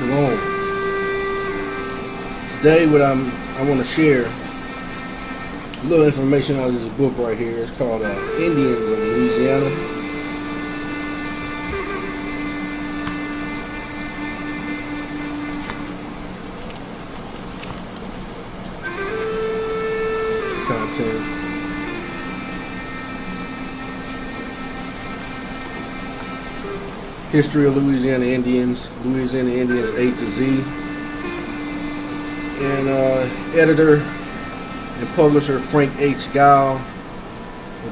Shalom. Today what I want to share a little information out of this book right here. It's called Indians of Louisiana. Content. History of Louisiana Indians, Louisiana Indians A to Z. And editor and publisher Frank H.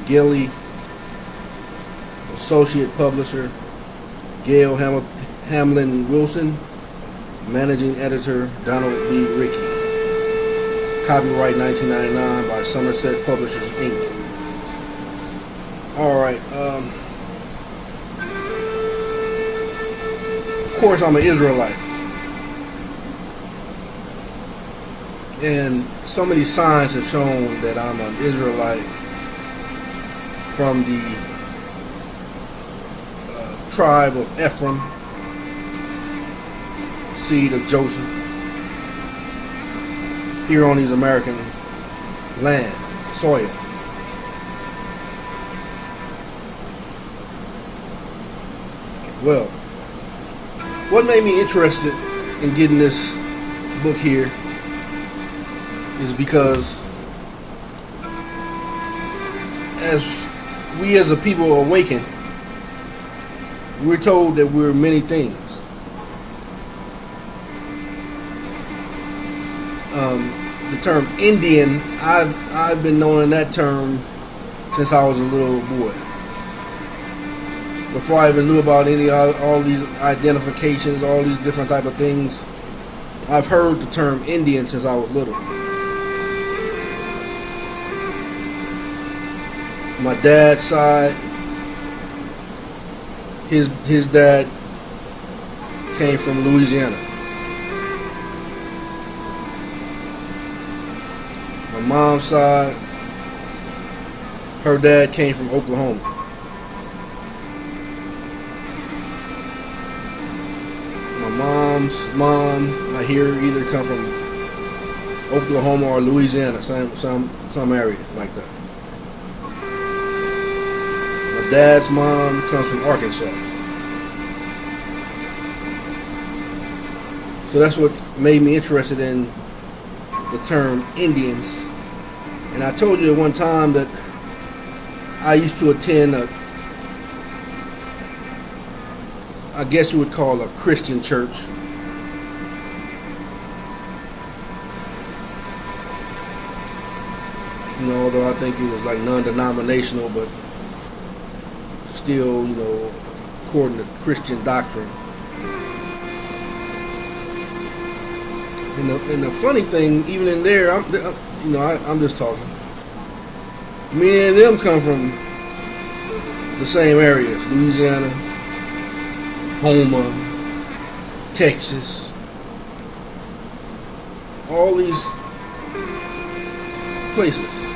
Gilly. Associate publisher Gail Hamlin Wilson. Managing editor Donald B. Rickey. Copyright 1999 by Sumerset Publishers Inc. Alright, of course I'm an Israelite. And so many signs have shown that I'm an Israelite from the tribe of Ephraim, seed of Joseph, here on these American land, soil. Well, what made me interested in getting this book here is because as we as a people awaken, we're told that we're many things. The term Indian, I've been knowing that term since I was a little boy. Before I even knew about all these identifications, all these different type of things, I've heard the term Indian since I was little. My dad's side, his dad came from Louisiana. My mom's side, her dad came from Oklahoma. My mom's mom, I hear, either come from Oklahoma or Louisiana, some area like that. My dad's mom comes from Arkansas. So that's what made me interested in the term Indians. And I told you at one time that I used to attend I guess you would call a Christian church. You know, although I think it was like non-denominational, but still, you know, according to Christian doctrine. And the funny thing, even in there, I'm just talking. Many of them come from the same areas: Louisiana, Houma, Texas, all these places.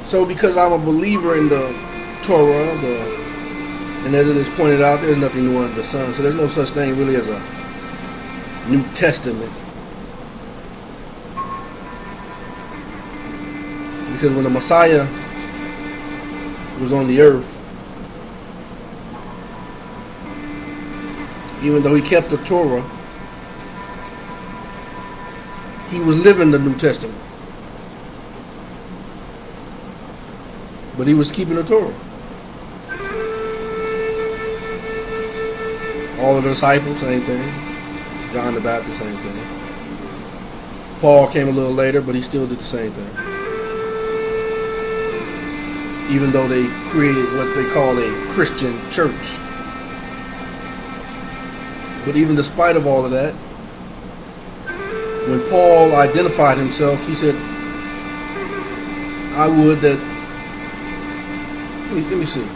So because I'm a believer in the Torah, and as it is pointed out, there's nothing new under the sun. So there's no such thing really as a New Testament. Because when the Messiah was on the earth, even though he kept the Torah, he was living the New Testament. But he was keeping the Torah. All of the disciples, same thing. John the Baptist, same thing. Paul came a little later, but he still did the same thing. Even though they created what they call a Christian church. But even despite of all of that, when Paul identified himself, he said, I would that, let me see.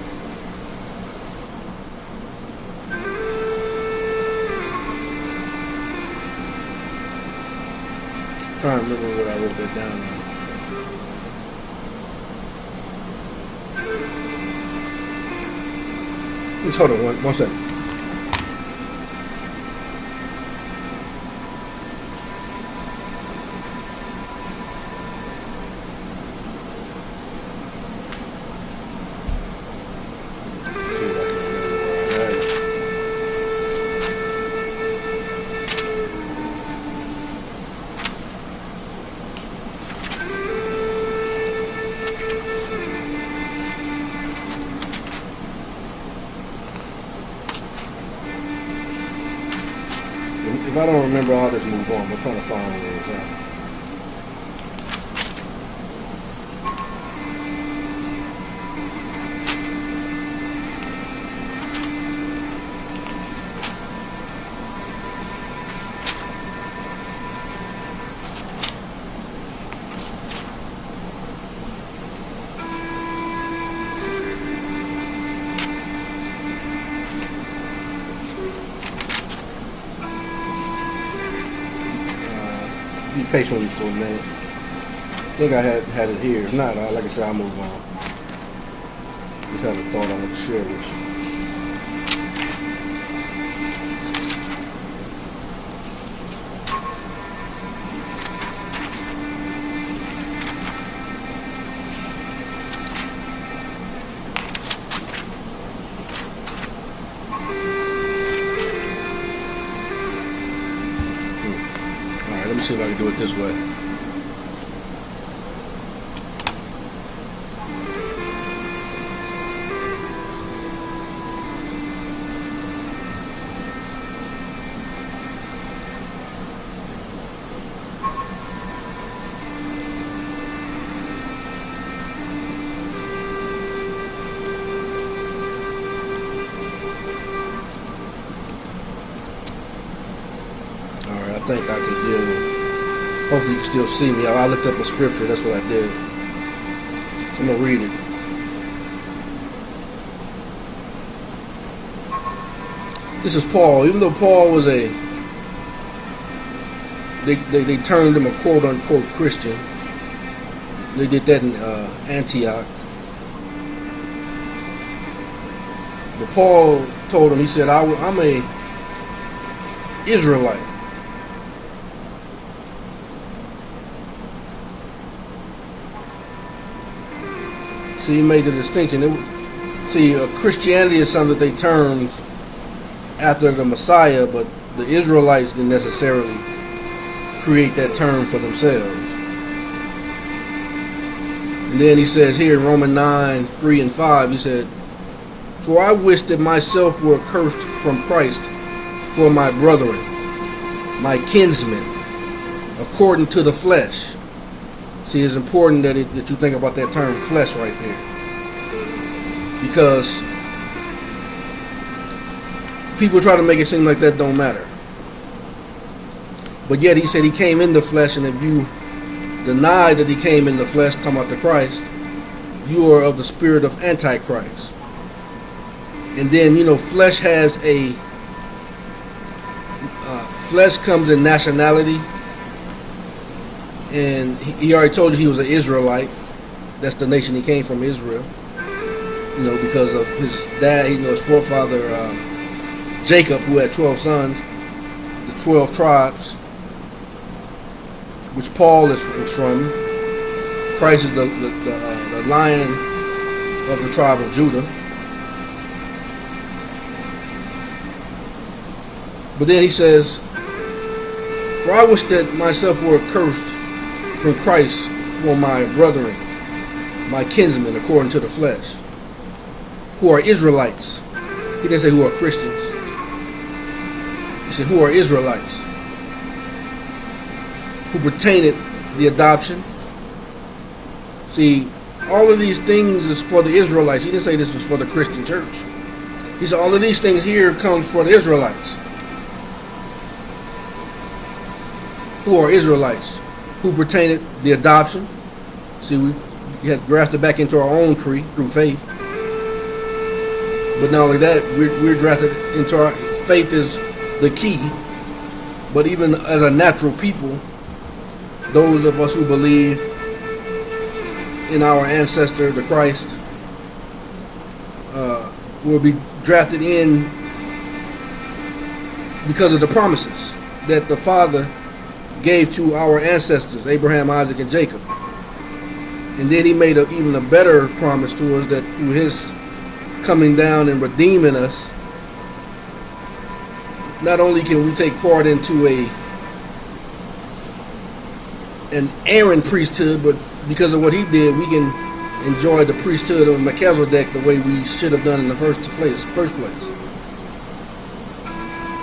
I'm trying to remember what I wrote that down on. Just hold on one second. If I don't remember, I'll just move on. We're trying to find where it's at. Be patient with me for a minute. I think I had it here. If not, like I said, I'll move on. Just had a thought I want to share with you. Let me see if I can do it this way. Alright, I think I can deal with it. Hopefully you can still see me. I looked up a scripture, that's what I did. So I'm going to read it. This is Paul. Even though Paul was they termed him a quote-unquote Christian. They did that in Antioch. But Paul told him, he said, I'm a Israelite. So he made the distinction. Christianity is something that they termed after the Messiah, but the Israelites didn't necessarily create that term for themselves. And then he says here in Romans 9:3 and 5, he said, "For I wish that myself were accursed from Christ for my brethren, my kinsmen, according to the flesh." See, it's important that you think about that term flesh right there. Because people try to make it seem like that don't matter. But yet he said he came in the flesh, and if you deny that he came in the flesh, talking about the Christ, you are of the spirit of Antichrist. And then, flesh has flesh comes in nationality. And he already told you he was an Israelite. That's the nation he came from, Israel. Because of his dad, his forefather, Jacob, who had 12 sons, the 12 tribes, which Paul was from. Christ is the lion of the tribe of Judah. But then he says, "For I wish that myself were accursed from Christ for my brethren, my kinsmen, according to the flesh, who are Israelites." He didn't say who are Christians. He said who are Israelites, who pertained the adoption. See, all of these things is for the Israelites. He didn't say this was for the Christian church. He said all of these things here comes for the Israelites. Who are Israelites? Who pertained the adoption. See, we had grafted back into our own tree through faith. But not only that, we're drafted into our faith is the key. But even as a natural people, those of us who believe in our ancestor, the Christ, will be drafted in because of the promises that the Father gave to our ancestors, Abraham, Isaac, and Jacob. And then he made even a better promise to us that through his coming down and redeeming us, not only can we take part into an Aaron priesthood, but because of what he did, we can enjoy the priesthood of Melchizedek the way we should have done in the first place.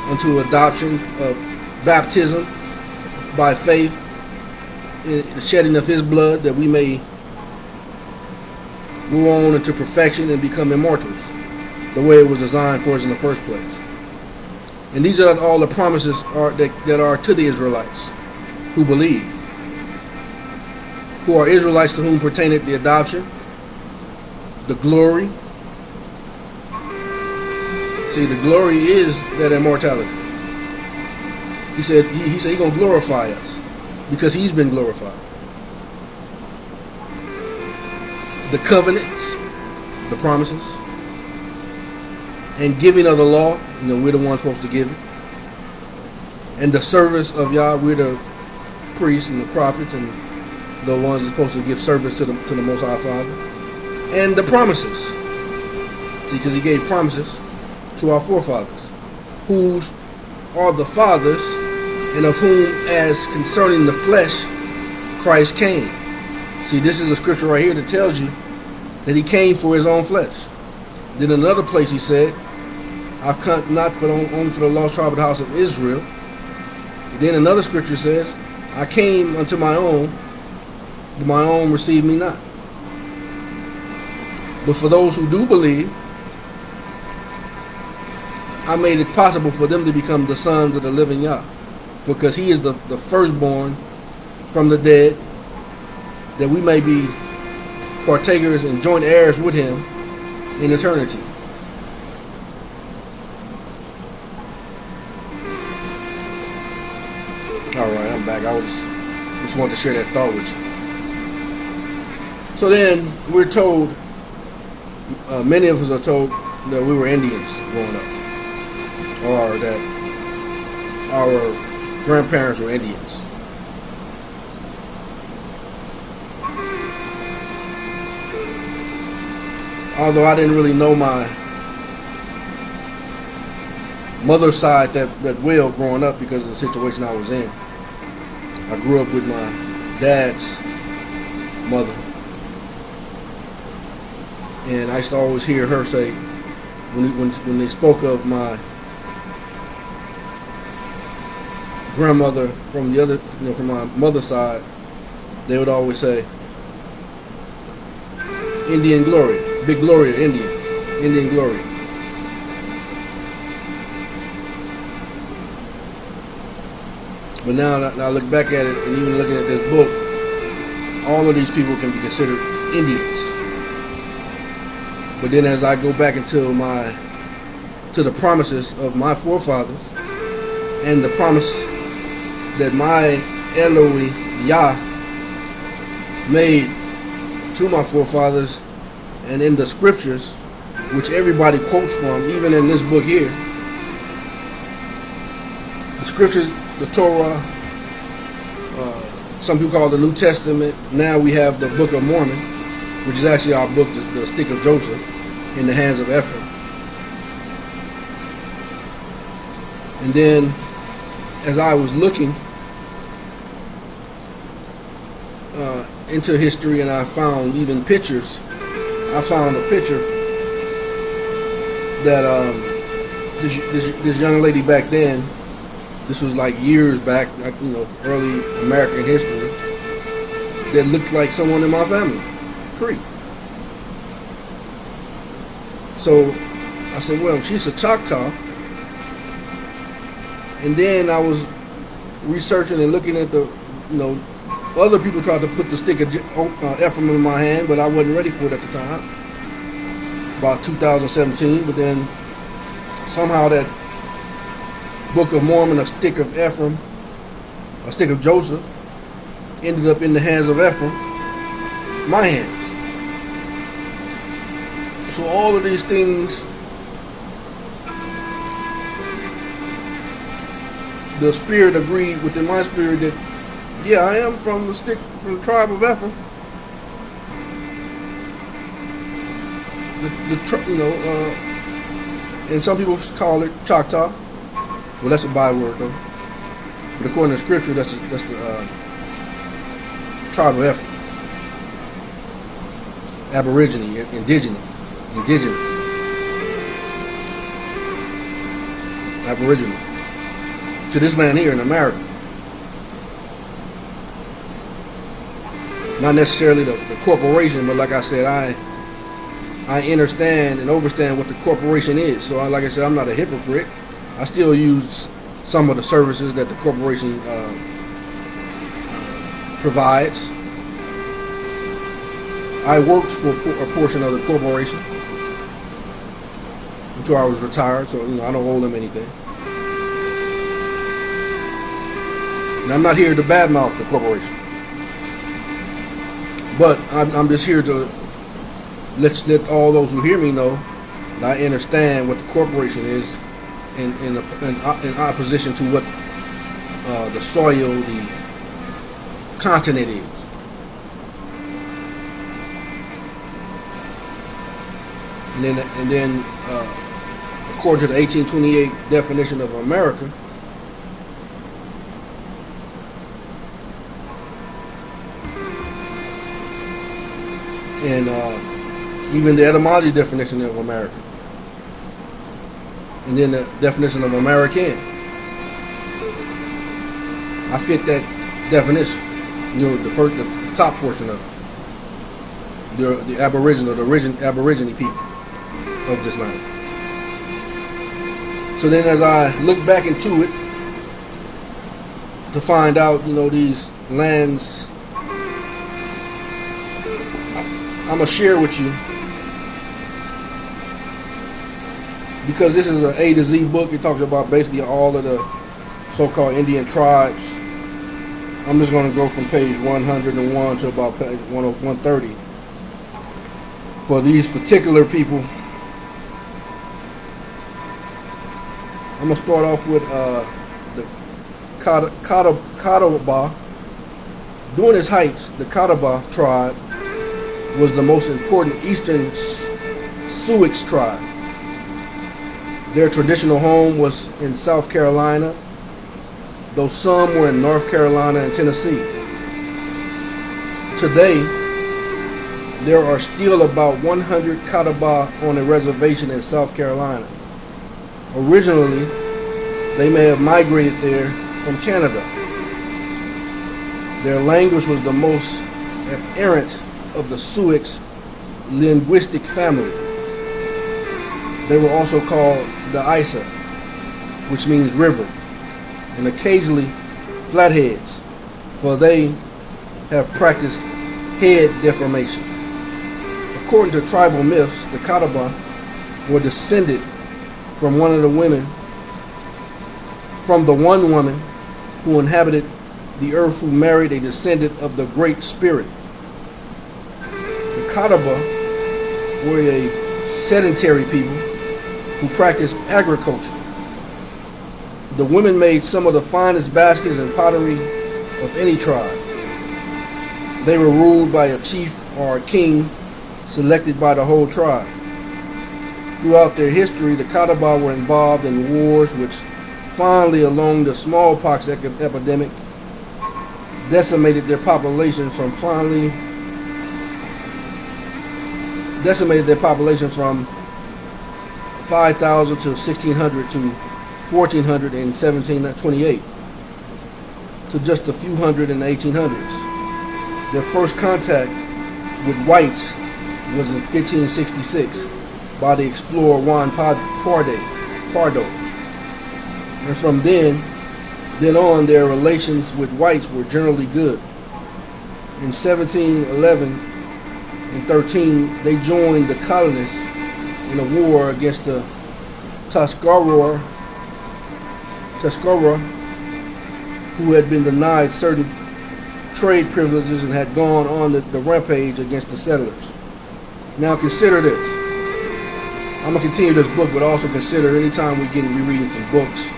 Unto adoption of baptism by faith, in the shedding of his blood, that we may go on into perfection and become immortals, the way it was designed for us in the first place. And these are all the promises that are to the Israelites who believe, who are Israelites to whom pertaineth the adoption, the glory. See, the glory is that immortality. He said he's going to glorify us because he's been glorified. The covenants, the promises, and giving of the law, we're the ones supposed to give it. And the service of Yah, we're the priests and the prophets and the ones that are supposed to give service to the Most High Father. And the promises. See, because he gave promises to our forefathers, who are the fathers, and of whom, as concerning the flesh, Christ came. See, this is a scripture right here that tells you that he came for his own flesh. Then another place he said, I've come not only for the lost tribe of the house of Israel. And then another scripture says, I came unto my own, but my own received me not. But for those who do believe, I made it possible for them to become the sons of the living Yah. Because he is the firstborn from the dead, that we may be partakers and joint heirs with him in eternity. Alright, I'm back. I just wanted to share that thought with you. So then, we're told, many of us are told that we were Indians growing up, or that our grandparents were Indians. Although I didn't really know my mother's side that well growing up because of the situation I was in. I grew up with my dad's mother. And I used to always hear her say, when they spoke of my grandmother from the other, from my mother's side, they would always say, Indian glory, big glory of Indian glory. But now I look back at it, and even looking at this book, all of these people can be considered Indians. But then as I go back into the promises of my forefathers, and the promise that my Elohim Yah made to my forefathers, and in the scriptures, which everybody quotes from, even in this book here, the scriptures, the Torah, some people call it the New Testament. Now we have the Book of Mormon, which is actually our book, the Stick of Joseph, in the hands of Ephraim. And then, as I was looking into history, and I found even pictures, I found a picture that this young lady back then, this was like years back, like, early American history, that looked like someone in my family tree. So I said, well, she's a Choctaw. And then I was researching and looking at the, other people tried to put the stick of Ephraim in my hand, but I wasn't ready for it at the time, about 2017. But then somehow that Book of Mormon, a stick of Ephraim, a stick of Joseph, ended up in the hands of Ephraim, my hands. So all of these things the spirit agreed within my spirit that, yeah, I am from the tribe of Ephraim. And some people call it Choctaw. Well, that's a byword though. But according to Scripture, that's the tribe of Ephraim. Aborigine, indigenous, aboriginal to this land here in America. Not necessarily the corporation, but like I said, I understand and overstand what the corporation is. So like I said, I'm not a hypocrite. I still use some of the services that the corporation provides. I worked for a portion of the corporation until I was retired, so I don't owe them anything. And I'm not here to badmouth the corporation, but I'm just here to let all those who hear me know that I understand what the corporation is in opposition to what the soil, the continent is. And then according to the 1828 definition of America, and even the etymology definition of America, and then the definition of American, I fit that definition. The top portion of it, the Aboriginal, Aborigine people of this land. So then, as I look back into it to find out, these lands, I'm gonna share with you, because this is an A to Z book. It talks about basically all of the so-called Indian tribes. I'm just going to go from page 101 to about page 130 for these particular people. I'm going to start off with the Catawba. During its heights, the Catawba tribe was the most important eastern Sioux tribe. Their traditional home was in South Carolina, though some were in North Carolina and Tennessee. Today, there are still about 100 Catawba on a reservation in South Carolina. Originally, they may have migrated there from Canada. Their language was the most aberrant of the Sioux linguistic family. They were also called the Isa, which means river, and occasionally flatheads, for they have practiced head deformation. According to tribal myths, the Catawba were descended from the one woman who inhabited the earth, who married a descendant of the Great Spirit. The Catawba were a sedentary people who practiced agriculture. The women made some of the finest baskets and pottery of any tribe. They were ruled by a chief or a king selected by the whole tribe. Throughout their history, the Catawba were involved in wars which finally, along the smallpox epidemic, decimated their population from 5,000 to 1,600 to 1,400 in 1728 to just a few hundred in the 1800s. Their first contact with whites was in 1566 by the explorer Juan Pardo. And from then on, their relations with whites were generally good. In 1711 and 13, they joined the colonists in a war against the Tuscarora, who had been denied certain trade privileges and had gone on the rampage against the settlers. Now consider this. I'm going to continue this book, but also consider anytime we reading from books,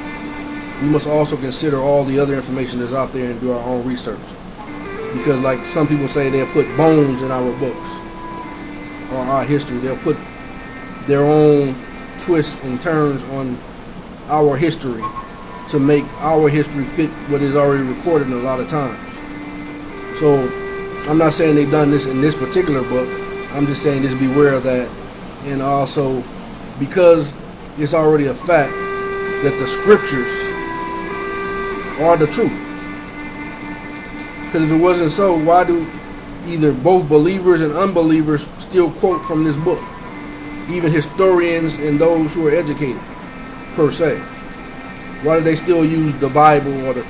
we must also consider all the other information that's out there and do our own research. Because like some people say, they'll put bones in our books or our history. They'll put their own twists and turns on our history to make our history fit what is already recorded a lot of times. So I'm not saying they've done this in this particular book. I'm just saying just beware of that. And also, because it's already a fact that the scriptures are the truth. Because if it wasn't so, why do either both believers and unbelievers still quote from this book? Even historians and those who are educated, per se. Why do they still use the Bible or the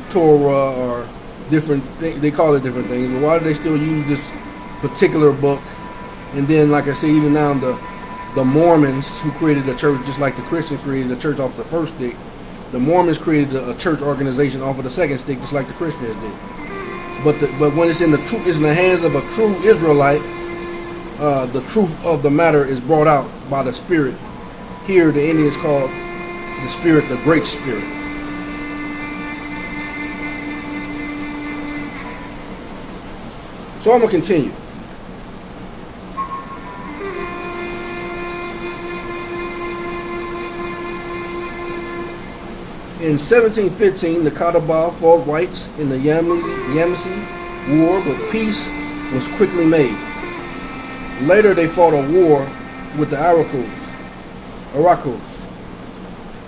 Torah or different things? They call it different things, but why do they still use this particular book? And then, like I say, even now the Mormons, who created a church just like the Christians created a church off the first stick, the Mormons created a church organization off of the second stick, just like the Christians did. But when it's in the hands of a true Israelite, the truth of the matter is brought out by the Spirit. Here, the Indians call the Spirit the Great Spirit. So I'm gonna continue. In 1715, the Catawba fought whites in the Yamasee War, but peace was quickly made. Later, they fought a war with the Araucos,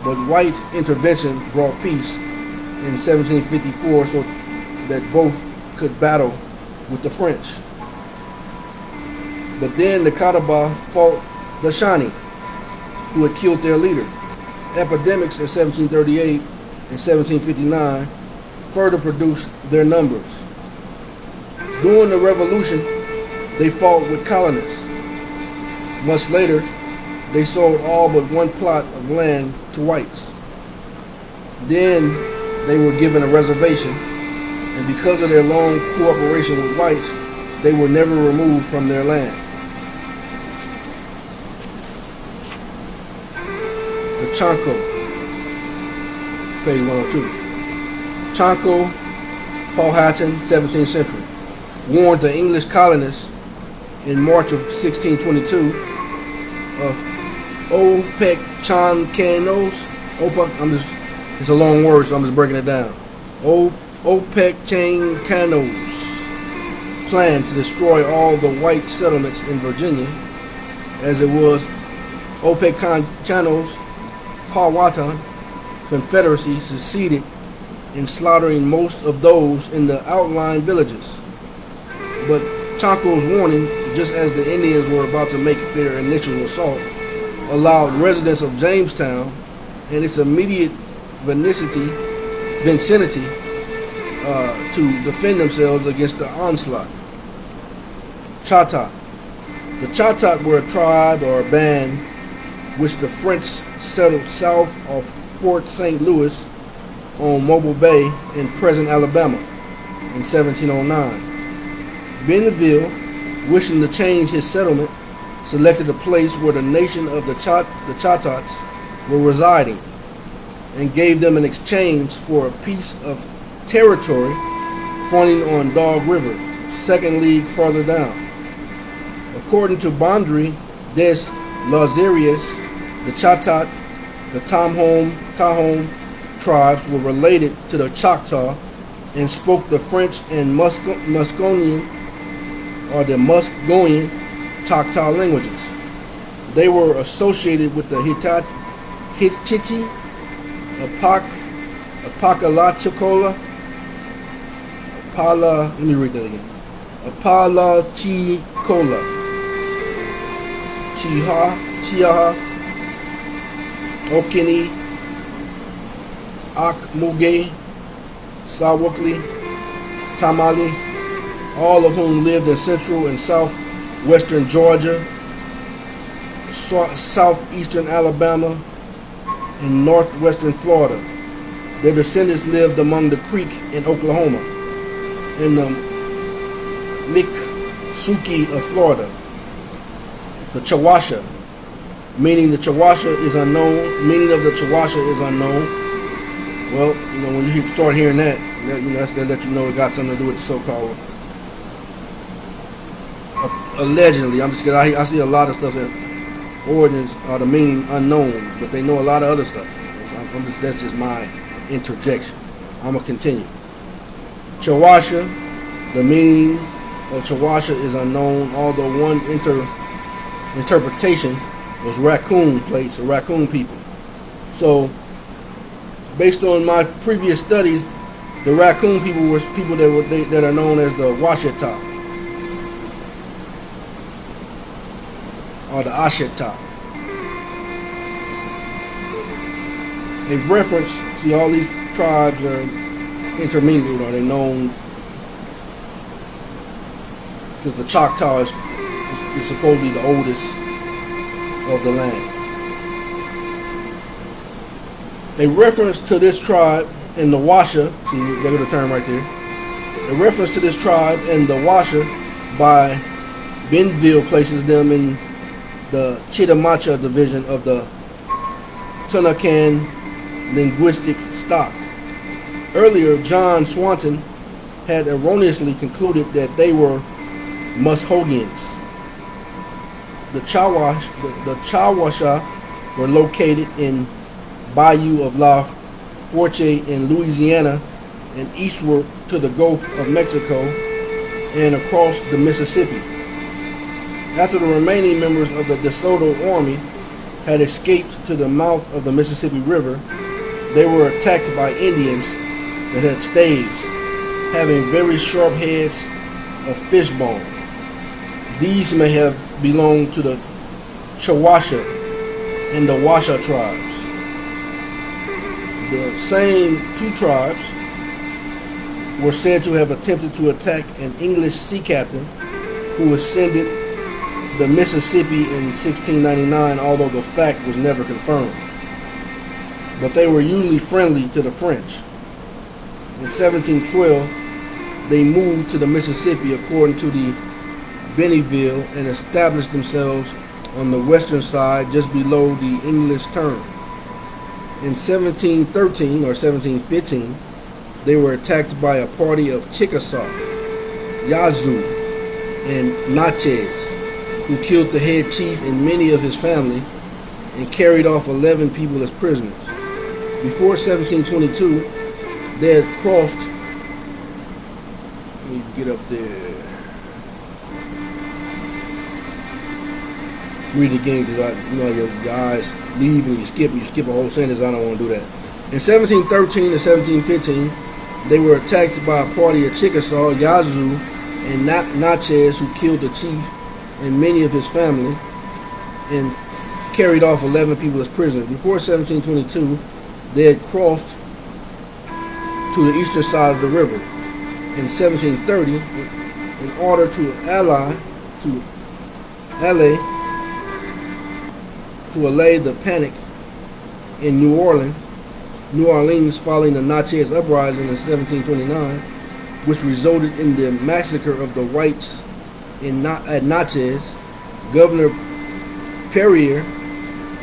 but white intervention brought peace in 1754 so that both could battle with the French. But then the Catawba fought the Shawnee, who had killed their leader. Epidemics in 1738 and 1759 further produced their numbers. During the Revolution, they fought with colonists. Much later, they sold all but one plot of land to whites. Then they were given a reservation, and because of their long cooperation with whites, they were never removed from their land. The Choctaw, page 102. Choctaw, Powhatan, 17th century, warned the English colonists in March of 1622 of Opechancanos. It's a long word, so I'm just breaking it down. Opechancanos' plan to destroy all the white settlements in Virginia, as it was Opechancanos' Powhatan Confederacy succeeded in slaughtering most of those in the outlying villages. But Choctaw's warning, just as the Indians were about to make their initial assault, allowed residents of Jamestown and its immediate vicinity to defend themselves against the onslaught. Choctaw. The Choctaw were a tribe or a band which the French settled south of Fort St. Louis on Mobile Bay in present Alabama in 1709. Bentonville, wishing to change his settlement, selected a place where the nation of the Choctaws were residing and gave them in exchange for a piece of territory fronting on Dog River, second league further down. According to Bondry des Lauzerius, the Choctaw, the Tahom tribes were related to the Choctaw and spoke the French and Musconian or the Muscovian Choctaw languages. They were associated with the Hitchiti, Apalachicola, let me read that again. Apalachicola, Chiaha, Okini, Akmuge, Sawakli, Tamale, all of whom lived in central and southwestern Georgia, southeastern Alabama, and northwestern Florida. Their descendants lived among the Creek in Oklahoma, and the Miccosukee of Florida. The Chawasha, meaning of the Chawasha is unknown, Well, when you start hearing that, that's to let you know it got something to do with the so-called allegedly. I'm just because I see a lot of stuff that origins are the meaning unknown, but they know a lot of other stuff. That's just my interjection. I'm gonna continue. Chawasha, the meaning of Chawasha is unknown, although one interpretation was raccoon plates or raccoon people. So, based on my previous studies, the raccoon people were people that are known as the Washita or the Ashita. A reference, see, all these tribes are intermingled, or they're known because the Choctaw is supposedly the oldest of the land. A reference to this tribe in the Washa, see, they got the term right there. A reference to this tribe in the Washa by Benville places them in the Chitamacha division of the Tunacan linguistic stock. Earlier, John Swanton had erroneously concluded that they were Mushogians. The Chawasha were located in Bayou of La Forche in Louisiana and eastward to the Gulf of Mexico and across the Mississippi. After the remaining members of the DeSoto Army had escaped to the mouth of the Mississippi River, they were attacked by Indians that had staves, having very sharp heads of fishbone. These may have belonged to the Chawasha and the Washa tribes. The same two tribes were said to have attempted to attack an English sea captain who ascended the Mississippi in 1699, although the fact was never confirmed. But they were usually friendly to the French. In 1712, they moved to the Mississippi according to the Bennyville and established themselves on the western side just below the English term. In 1713 or 1715, they were attacked by a party of Chickasaw, Yazoo, and Natchez, who killed the head chief and many of his family and carried off 11 people as prisoners. Before 1722, they had crossed, let me get up there, read it again because your eyes leave and you skip a whole sentence. I don't want to do that. In 1713 to 1715, they were attacked by a party of Chickasaw, Yazoo, and Natchez, who killed the chief and many of his family and carried off 11 people as prisoners. Before 1722, they had crossed to the eastern side of the river. In 1730, in order to allay the panic in New Orleans following the Natchez uprising in 1729, which resulted in the massacre of the whites at Natchez, Governor Perrier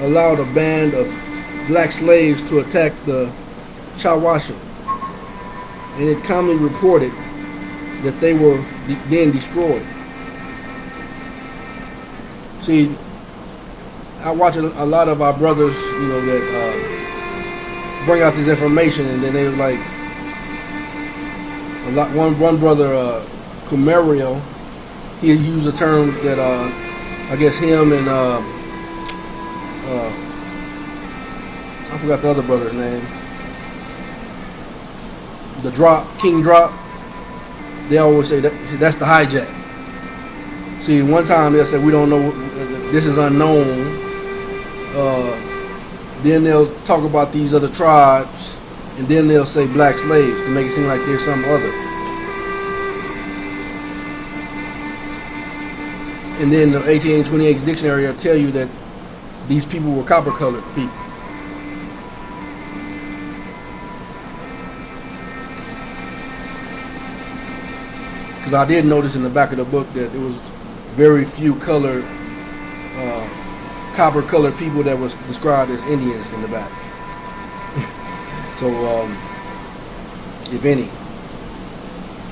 allowed a band of black slaves to attack the Chawasha, and it commonly reported that they were then destroyed. See, I watch a lot of our brothers, that bring out this information, and then they were like, one brother, Cumario, he used a term that I guess him and I forgot the other brother's name, King Drop. They always say that's the hijack. See, one time they'll say we don't know, this is unknown. Then they'll talk about these other tribes, and then they'll say black slaves to make it seem like there's some other. And then the 1828 dictionary will tell you that these people were copper-colored people. Because I did notice in the back of the book that there was very few colored, copper-colored people that was described as Indians in the back. So, if any.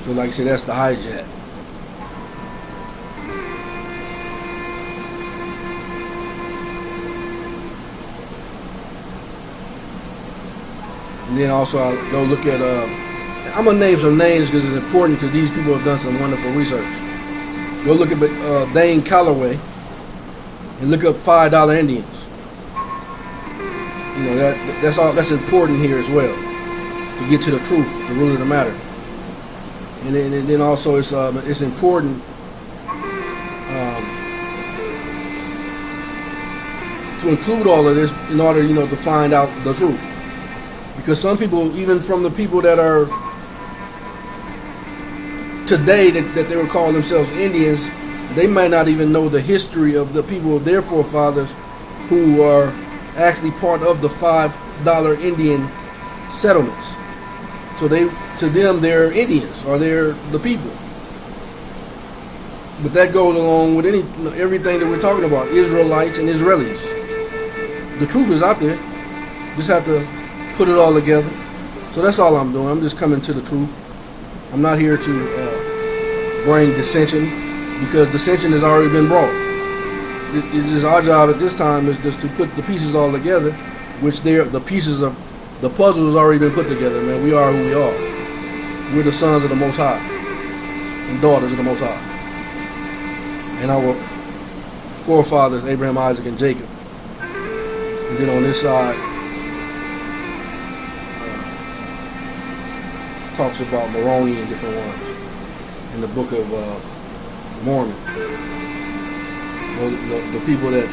So like I said, that's the hijack. And then also I'll go look at, I'm going to name some names because it's important, because these people have done some wonderful research. Go look at Dane Calloway and look up $5 Indians. You know, that's important here as well, to get to the truth, the root of the matter. And then also it's important to include all of this in order, you know, to find out the truth. Because some people, even from the people that are today that they would call themselves Indians, they might not even know the history of the people of their forefathers who are actually part of the $5 Indian settlements. So to them, they're Indians, or they're the people. But that goes along with everything that we're talking about, Israelites and Israelis. The truth is out there. Just have to put it all together. So that's all I'm doing. I'm just coming to the truth. I'm not here to bring dissension, because dissension has already been brought. It's just our job at this time is just to put the pieces all together, which the pieces of the puzzle has already been put together, man. We are who we are. We're the sons of the Most High and daughters of the Most High. And our forefathers, Abraham, Isaac, and Jacob. And then on this side, talks about Moroni and different ones in the Book of Mormon. The people that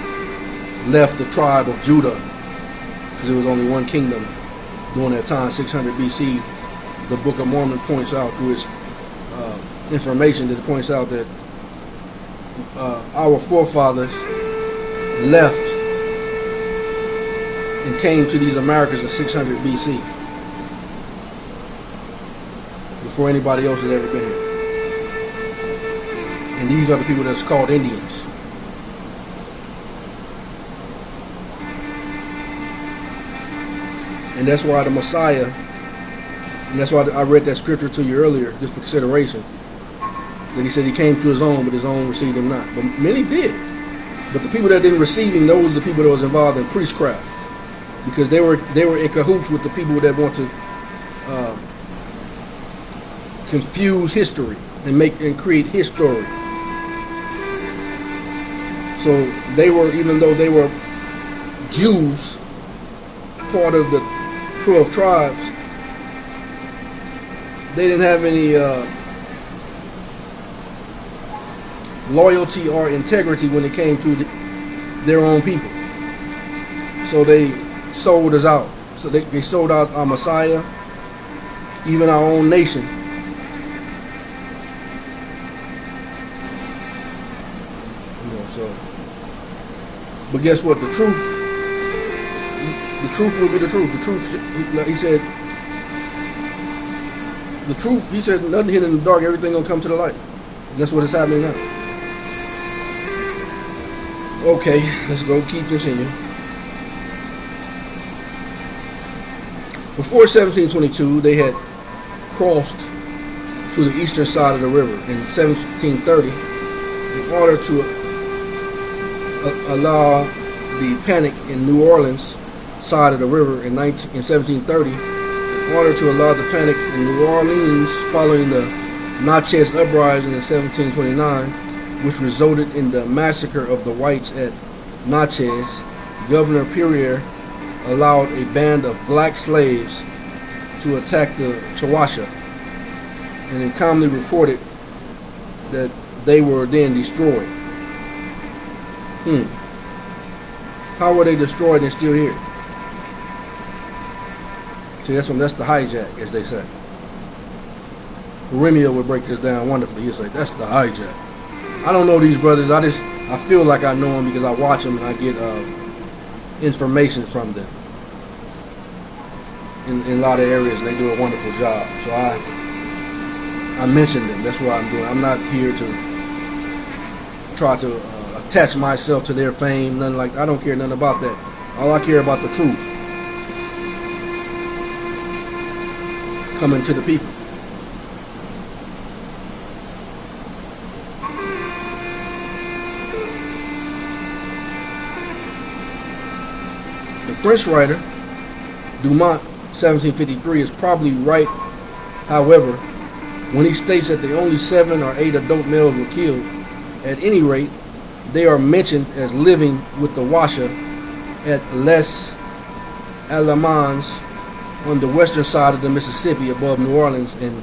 left the tribe of Judah, because there was only one kingdom during that time, 600 BC. The Book of Mormon points out through its information that it points out that our forefathers left and came to these Americas in 600 BC, before anybody else had ever been here. And these are the people that's called Indians. And that's why the Messiah, and that's why I read that scripture to you earlier, just for consideration, that he said he came to his own, but his own received him not. But many did. But the people that didn't receive him, those are the people that was involved in priestcraft, because they were in cahoots with the people that want to confuse history and create his story. So they were, even though they were Jews, part of the 12 tribes, they didn't have any loyalty or integrity when it came to their own people. So they sold us out. So they sold out our Messiah, even our own nation. You know, so. But guess what? The truth will be the truth. The truth, he said, the truth, he said, nothing hidden in the dark, everything gonna come to the light. And that's what is happening now. Okay, let's go, continue. Before 1722, they had crossed to the eastern side of the river in 1730 in order to allow the panic in New Orleans side of the river in 1730, in order to allow the panic in New Orleans following the Natchez uprising in 1729, which resulted in the massacre of the whites at Natchez. Governor Perrier allowed a band of black slaves to attack the Choctaw, and it commonly reported that they were then destroyed. How were they destroyed and still here? See, that's the hijack, as they say. Remio would break this down wonderfully. He'd say, that's the hijack. I don't know these brothers. I feel like I know them because I watch them and I get information from them in a lot of areas. They do a wonderful job. So I mention them. That's what I'm doing. I'm not here to try to attach myself to their fame. Nothing like that. I don't care nothing about that. All I care about the truth. coming to the people. The French writer Dumont, 1753, is probably right, however, when he states that the only 7 or 8 adult males were killed. At any rate, they are mentioned as living with the Washa at Les Alamans on the western side of the Mississippi above New Orleans in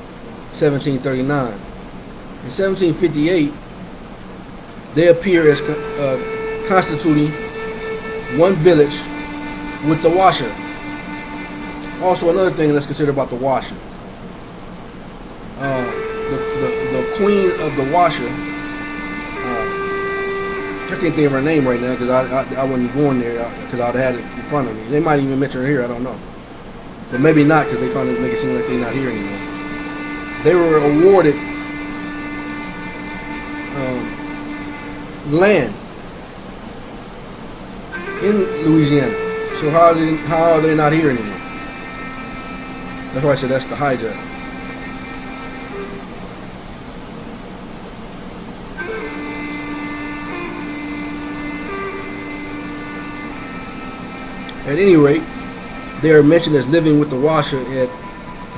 1739. In 1758, they appear as constituting one village with the Washa. Also, another thing let's consider about the Washa. The queen of the Washa, I can't think of her name right now because I wasn't going there because I'd had it in front of me. They might even mention her here, I don't know. But maybe not because they're trying to make it seem like they're not here anymore. They were awarded land in Louisiana. So how are they not here anymore? That's why I said that's the hijack. At any rate, they are mentioned as living with the Washa at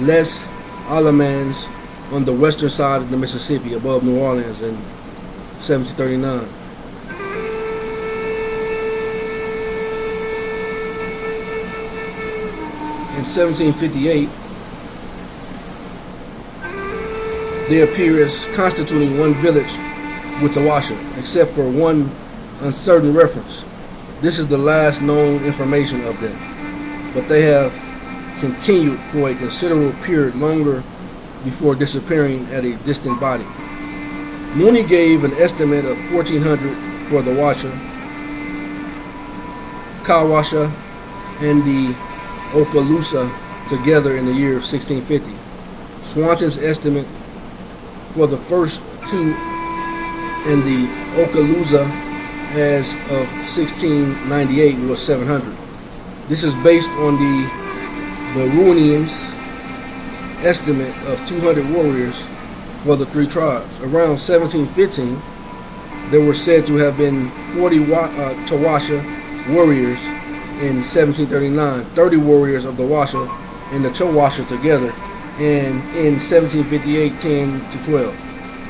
Les Alamans on the western side of the Mississippi above New Orleans in 1739. In 1758, they appear as constituting one village with the Washa, except for one uncertain reference. This is the last known information of them, but they have continued for a considerable period longer before disappearing at a distant body. Mooney gave an estimate of 1,400 for the Washa, Kawasha, and the Okaloosa together in the year of 1650. Swanton's estimate for the first two and the Okaloosa as of 1698 was 700. This is based on the Baronians' estimate of 200 warriors for the 3 tribes. Around 1715, there were said to have been 40 Tawasha warriors in 1739, 30 warriors of the Washa and the Chowasha together, and in 1758, 10 to 12.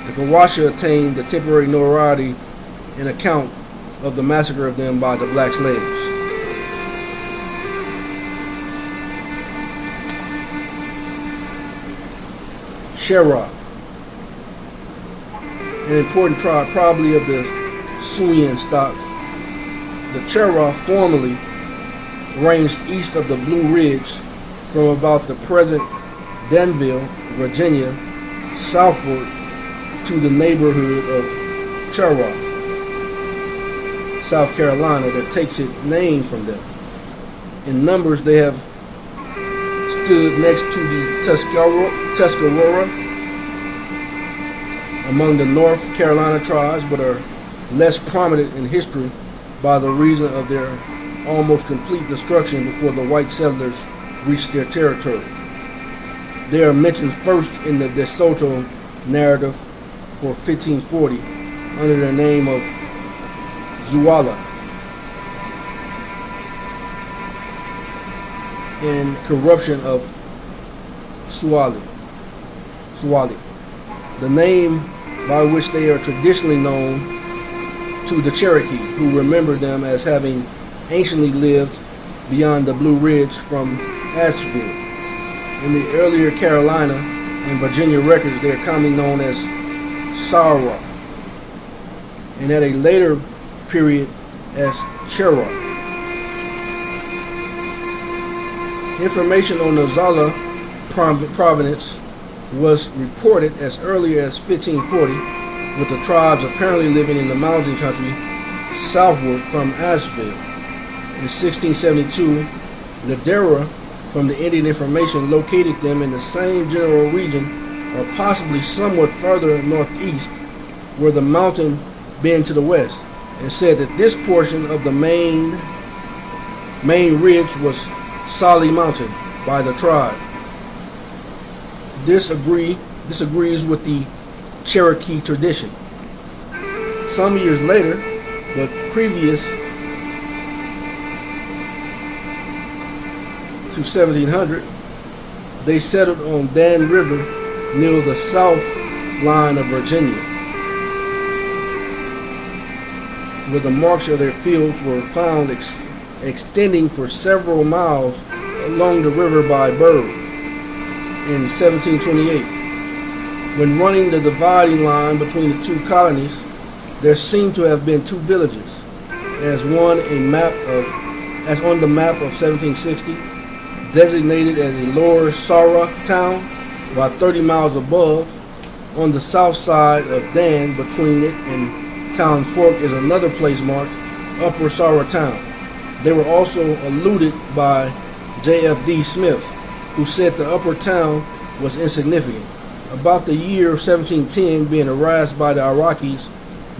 The Kawasha attained the temporary notoriety in account of the massacre of them by the black slaves. Sherrod, an important tribe, probably of the Sioux stock. The Cherokee formerly ranged east of the Blue Ridge from about the present Danville, Virginia, southward to the neighborhood of Cherokee, South Carolina, that takes its name from them. In numbers, they have stood next to the Tuscarora among the North Carolina tribes, but are less prominent in history by the reason of their almost complete destruction before the white settlers reached their territory. They are mentioned first in the De Soto narrative for 1540 under the name of Zuala and corruption of Suali. The name by which they are traditionally known to the Cherokee, who remember them as having anciently lived beyond the Blue Ridge from Asheville. In the earlier Carolina and Virginia records, they are commonly known as Sarwa, and at a later period as Cherokee. Information on the Zala provenance was reported as early as 1540, with the tribes apparently living in the mountain country southward from Asheville. In 1672, Ladera from the Indian information located them in the same general region, or possibly somewhat further northeast, where the mountain bend to the west, and said that this portion of the main ridge was Sali Mountain by the tribe. This agrees with the Cherokee tradition. Some years later, but previous to 1700, they settled on Dan River near the south line of Virginia, where the marks of their fields were found extending for several miles along the river by Bird. In 1728, when running the dividing line between the two colonies, there seem to have been two villages, as on the map of 1760, designated as a Lower Sarah town, about 30 miles above. On the south side of Dan, between it and Town Fork, is another place marked Upper Sarah town. They were also alluded by J.F.D. Smith, who said the upper town was insignificant. About the year 1710, being harassed by the Iraqis,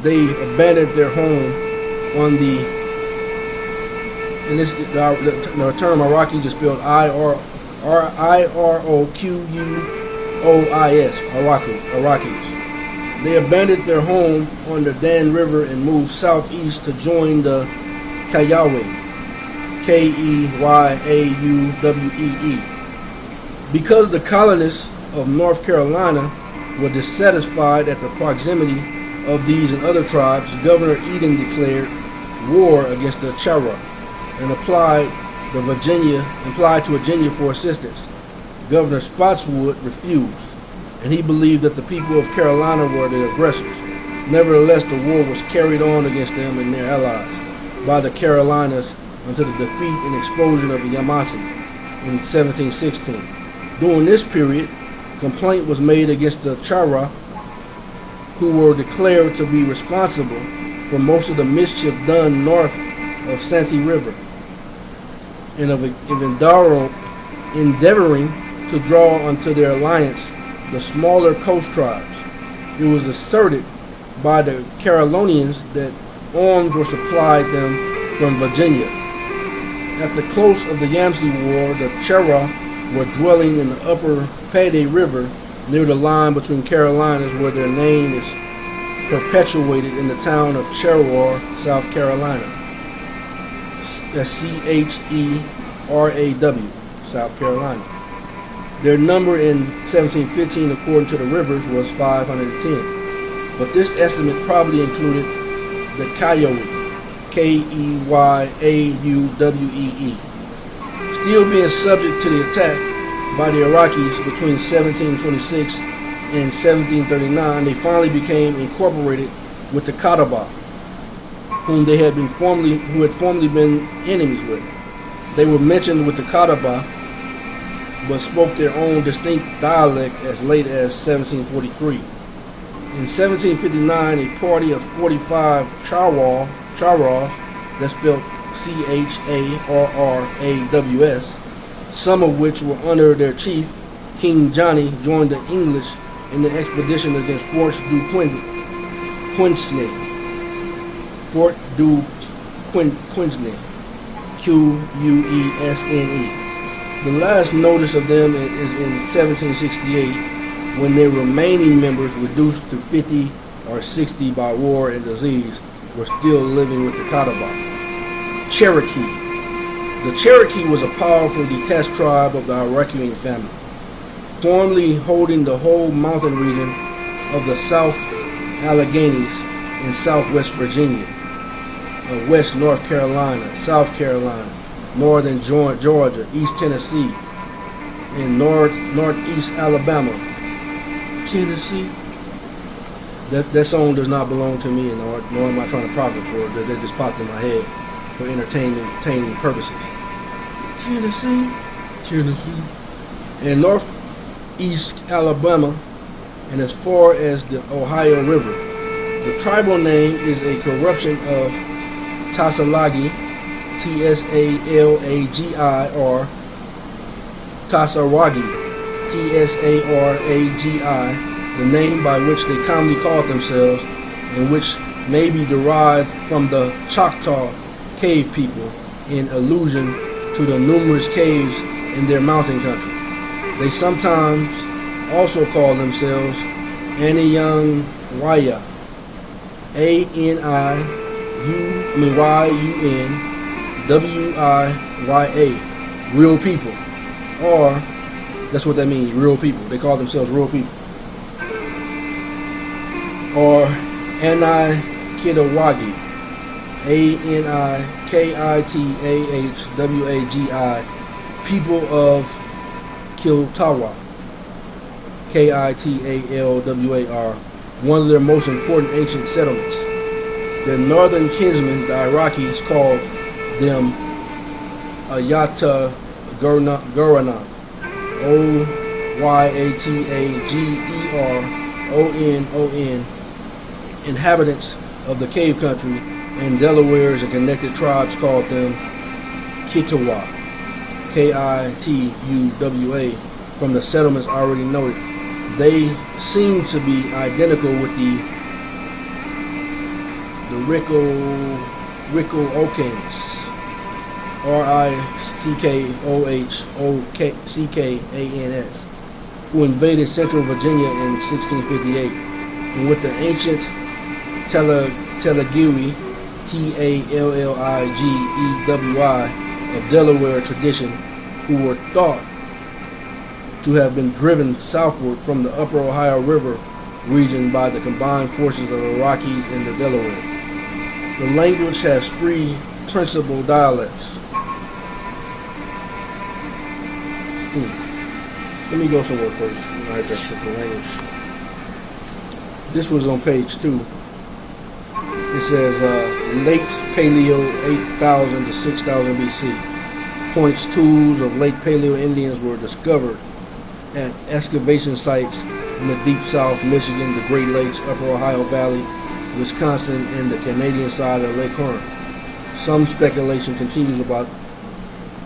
they abandoned their home on the, and this the term Iraqis is spelled I-R-O-Q-U-O-I-S, Iraqis. They abandoned their home on the Dan River and moved southeast to join the Keyauwee, K-E-Y-A-U-W-E-E. Because the colonists of North Carolina were dissatisfied at the proximity of these and other tribes, Governor Eden declared war against the Choctaw and applied to Virginia for assistance. Governor Spotswood refused, and he believed that the people of Carolina were the aggressors. Nevertheless, the war was carried on against them and their allies by the Carolinas until the defeat and expulsion of the Yamasee in 1716. During this period, complaint was made against the Choctaw, who were declared to be responsible for most of the mischief done north of Santee River, and of endeavoring to draw unto their alliance the smaller coast tribes. It was asserted by the Carolinians that arms were supplied them from Virginia. At the close of the Yamasee War, the Choctaw were dwelling in the upper Paddy River near the line between Carolinas, where their name is perpetuated in the town of Cheraw, South Carolina. That's C-H-E-R-A-W, South Carolina. Their number in 1715, according to the rivers, was 510. But this estimate probably included the Keyauwee, K-E-Y-A-U-W-E-E. Still being subject to the attack by the Iraqis between 1726 and 1739, they finally became incorporated with the Catawba, who had formerly been enemies with. They were mentioned with the Catawba, but spoke their own distinct dialect as late as 1743. In 1759, a party of 45 Choctaws, that's spelled C-H-A-R-R-A-W-S, some of which were under their chief, King Johnny, joined the English in the expedition against Fort du Quesne. Q-U-E-S-N-E. The last notice of them is in 1768, when their remaining members, reduced to 50 or 60 by war and disease, were still living with the Catawba. Cherokee. The Cherokee was a powerful detached tribe of the Iraqian family, formerly holding the whole mountain region of the South Alleghanies in southwest Virginia, west North Carolina, South Carolina, northern Georgia, East Tennessee, and northeast Alabama. Tennessee. That song does not belong to me, nor am I trying to profit for it. That just popped in my head for entertaining purposes. Tennessee, and northeast Alabama, and as far as the Ohio River. The tribal name is a corruption of Tassalagi, T-S-A-L-A-G-I, or Tassaragi, T-S-A-R-A-G-I, the name by which they commonly called themselves, and which may be derived from the Choctaw cave people in allusion to the numerous caves in their mountain country. They sometimes also called themselves Aniyanwaya, Yunwaya, real people, or that's what that means, real people. They call themselves real people. Or Anikitawagi, Anikitahwagi, people of Choctaw, Kitalwar, one of their most important ancient settlements. Their northern kinsmen, the Iraqis, called them Ayata Gurana, Oyatageronon, inhabitants of the cave country, and Delawares and connected tribes called them Kituwa, Kituwa, from the settlements already noted. They seem to be identical with the Rickohokans, Rickohocans, who invaded central Virginia in 1658, and with the ancient Telegiwi, Talligewi, of Delaware tradition, who were thought to have been driven southward from the upper Ohio River region by the combined forces of the Rockies and the Delaware. The language has three principal dialects. Let me go somewhere first. I just took the language. This was on page 2. It says late Paleo 8,000 to 6,000 BC. Points tools of late Paleo Indians were discovered at excavation sites in the Deep South, Michigan, the Great Lakes, Upper Ohio Valley, Wisconsin, and the Canadian side of Lake Huron. Some speculation continues about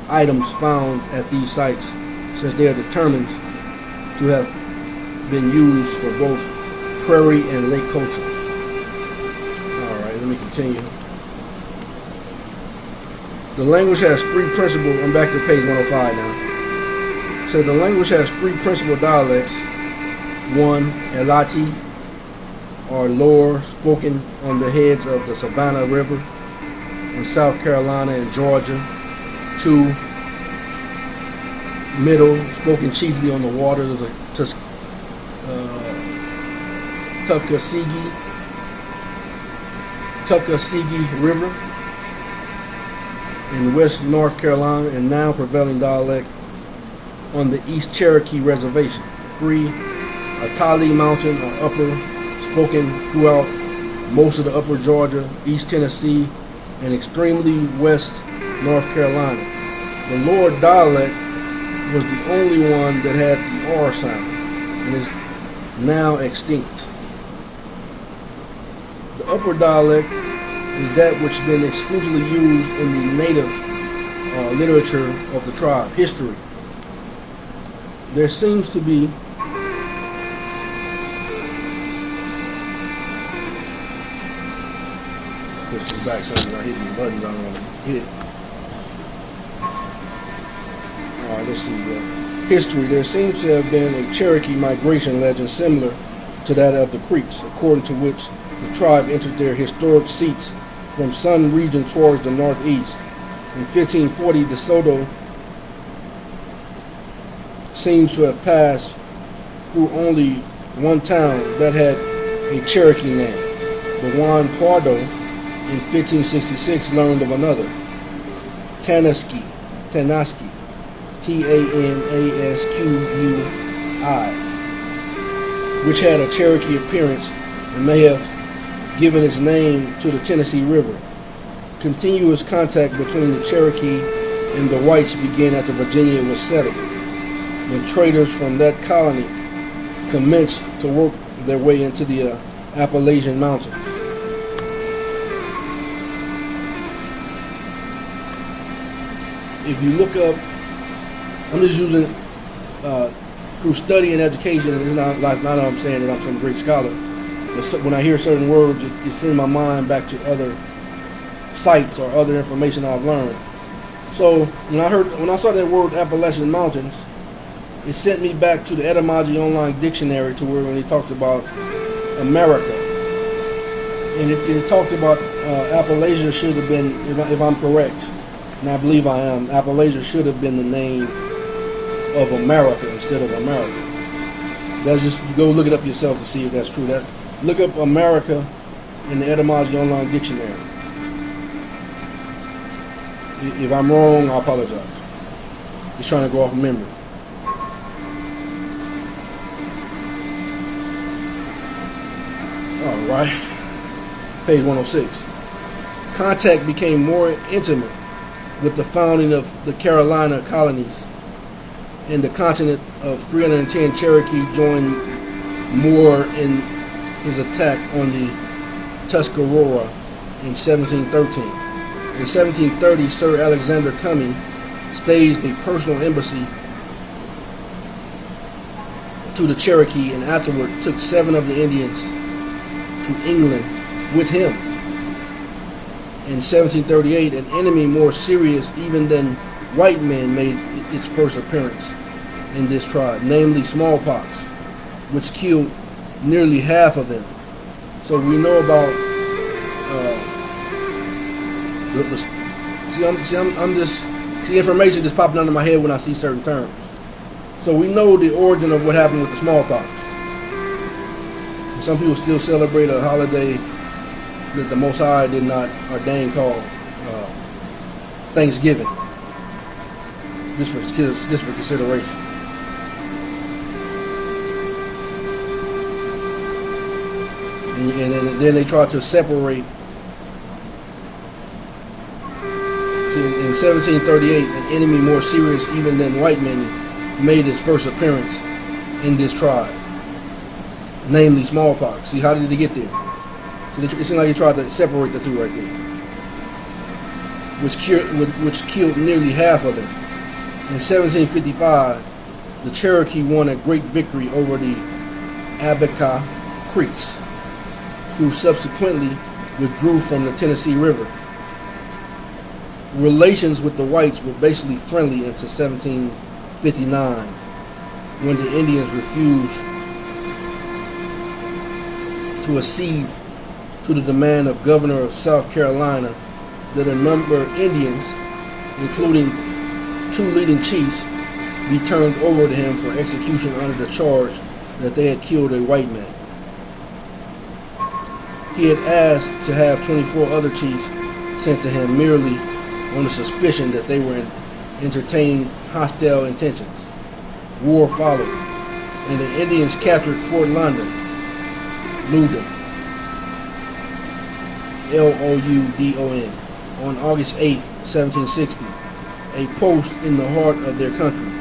items found at these sites, since they are determined to have been used for both prairie and lake cultures. Alright, let me continue. The language has three principal, I'm back to page 105 now. So the language has three principal dialects. One, Elati, or lore, spoken on the heads of the Savannah River in South Carolina and Georgia. Two, Middle, spoken chiefly on the waters of the Tuckasegee River in West North Carolina, and now prevailing dialect on the East Cherokee Reservation. 3, Atali Mountain or Upper, spoken throughout most of the Upper Georgia, East Tennessee, and extremely West North Carolina. The lower dialect was the only one that had the R sound and is now extinct. The upper dialect is that which has been exclusively used in the native literature of the tribe. History. There seems to be push this back so I'm not hitting the buttons I don't want to hit. Alright, let's see. History. There seems to have been a Cherokee migration legend similar to that of the Creeks, according to which the tribe entered their historic seats from some region towards the northeast. In 1540, DeSoto seems to have passed through only one town that had a Cherokee name. But Juan Pardo in 1566 learned of another, Tanasqui, Tanasqui, which had a Cherokee appearance and may have given its name to the Tennessee River. Continuous contact between the Cherokee and the whites began after Virginia was settled, when traders from that colony commenced to work their way into the Appalachian Mountains. If you look up, I'm just using through study and education, and it's not that I'm saying that I'm some great scholar, but when I hear certain words, it sends my mind back to other sites or other information I've learned. So when I saw that word Appalachian Mountains, it sent me back to the Etymology Online Dictionary to where when he talks about America. And it talked about Appalachia should have been, if I'm correct, and I believe I am, Appalachia should have been the name of America instead of America. That's just, go look it up yourself to see if that's true. Look up America in the Etymology Online Dictionary. If I'm wrong, I apologize. Just trying to go off of memory. Alright. Page 106. Contact became more intimate with the founding of the Carolina colonies, and the continent of 310 Cherokee joined Moore in his attack on the Tuscarora in 1713. In 1730, Sir Alexander Cumming staged a personal embassy to the Cherokee and afterward took 7 of the Indians to England with him. In 1738, an enemy more serious even than white men made its first appearance in this tribe, namely smallpox, which killed nearly half of them. So we know about information just popping under my head when I see certain terms. So we know the origin of what happened with the smallpox. Some people still celebrate a holiday that the Most High did not ordain called Thanksgiving. Just for consideration. And then they tried to separate. In 1738, an enemy more serious even than white men made its first appearance in this tribe, namely smallpox. See, how did they get there? So it seemed like they tried to separate the two right there, which killed nearly half of them. In 1755, the Cherokee won a great victory over the Abaca Creeks, who subsequently withdrew from the Tennessee River. Relations with the whites were basically friendly until 1759, when the Indians refused to accede to the demand of Governor of South Carolina that a number of Indians, including 2 leading chiefs, be turned over to him for execution under the charge that they had killed a white man. He had asked to have 24 other chiefs sent to him merely on the suspicion that they were entertaining hostile intentions. War followed, and the Indians captured Fort Loudon, Loudon, on August 8, 1760, a post in the heart of their country,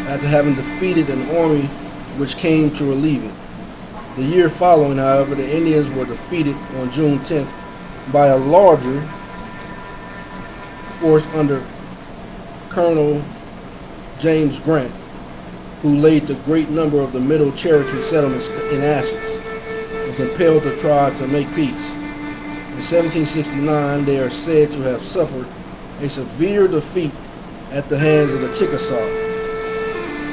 after having defeated an army which came to relieve it. The year following, however, the Indians were defeated on June 10th by a larger force under Colonel James Grant, who laid the great number of the Middle Cherokee settlements in ashes and compelled the tribe to make peace. In 1769, they are said to have suffered a severe defeat at the hands of the Choctaw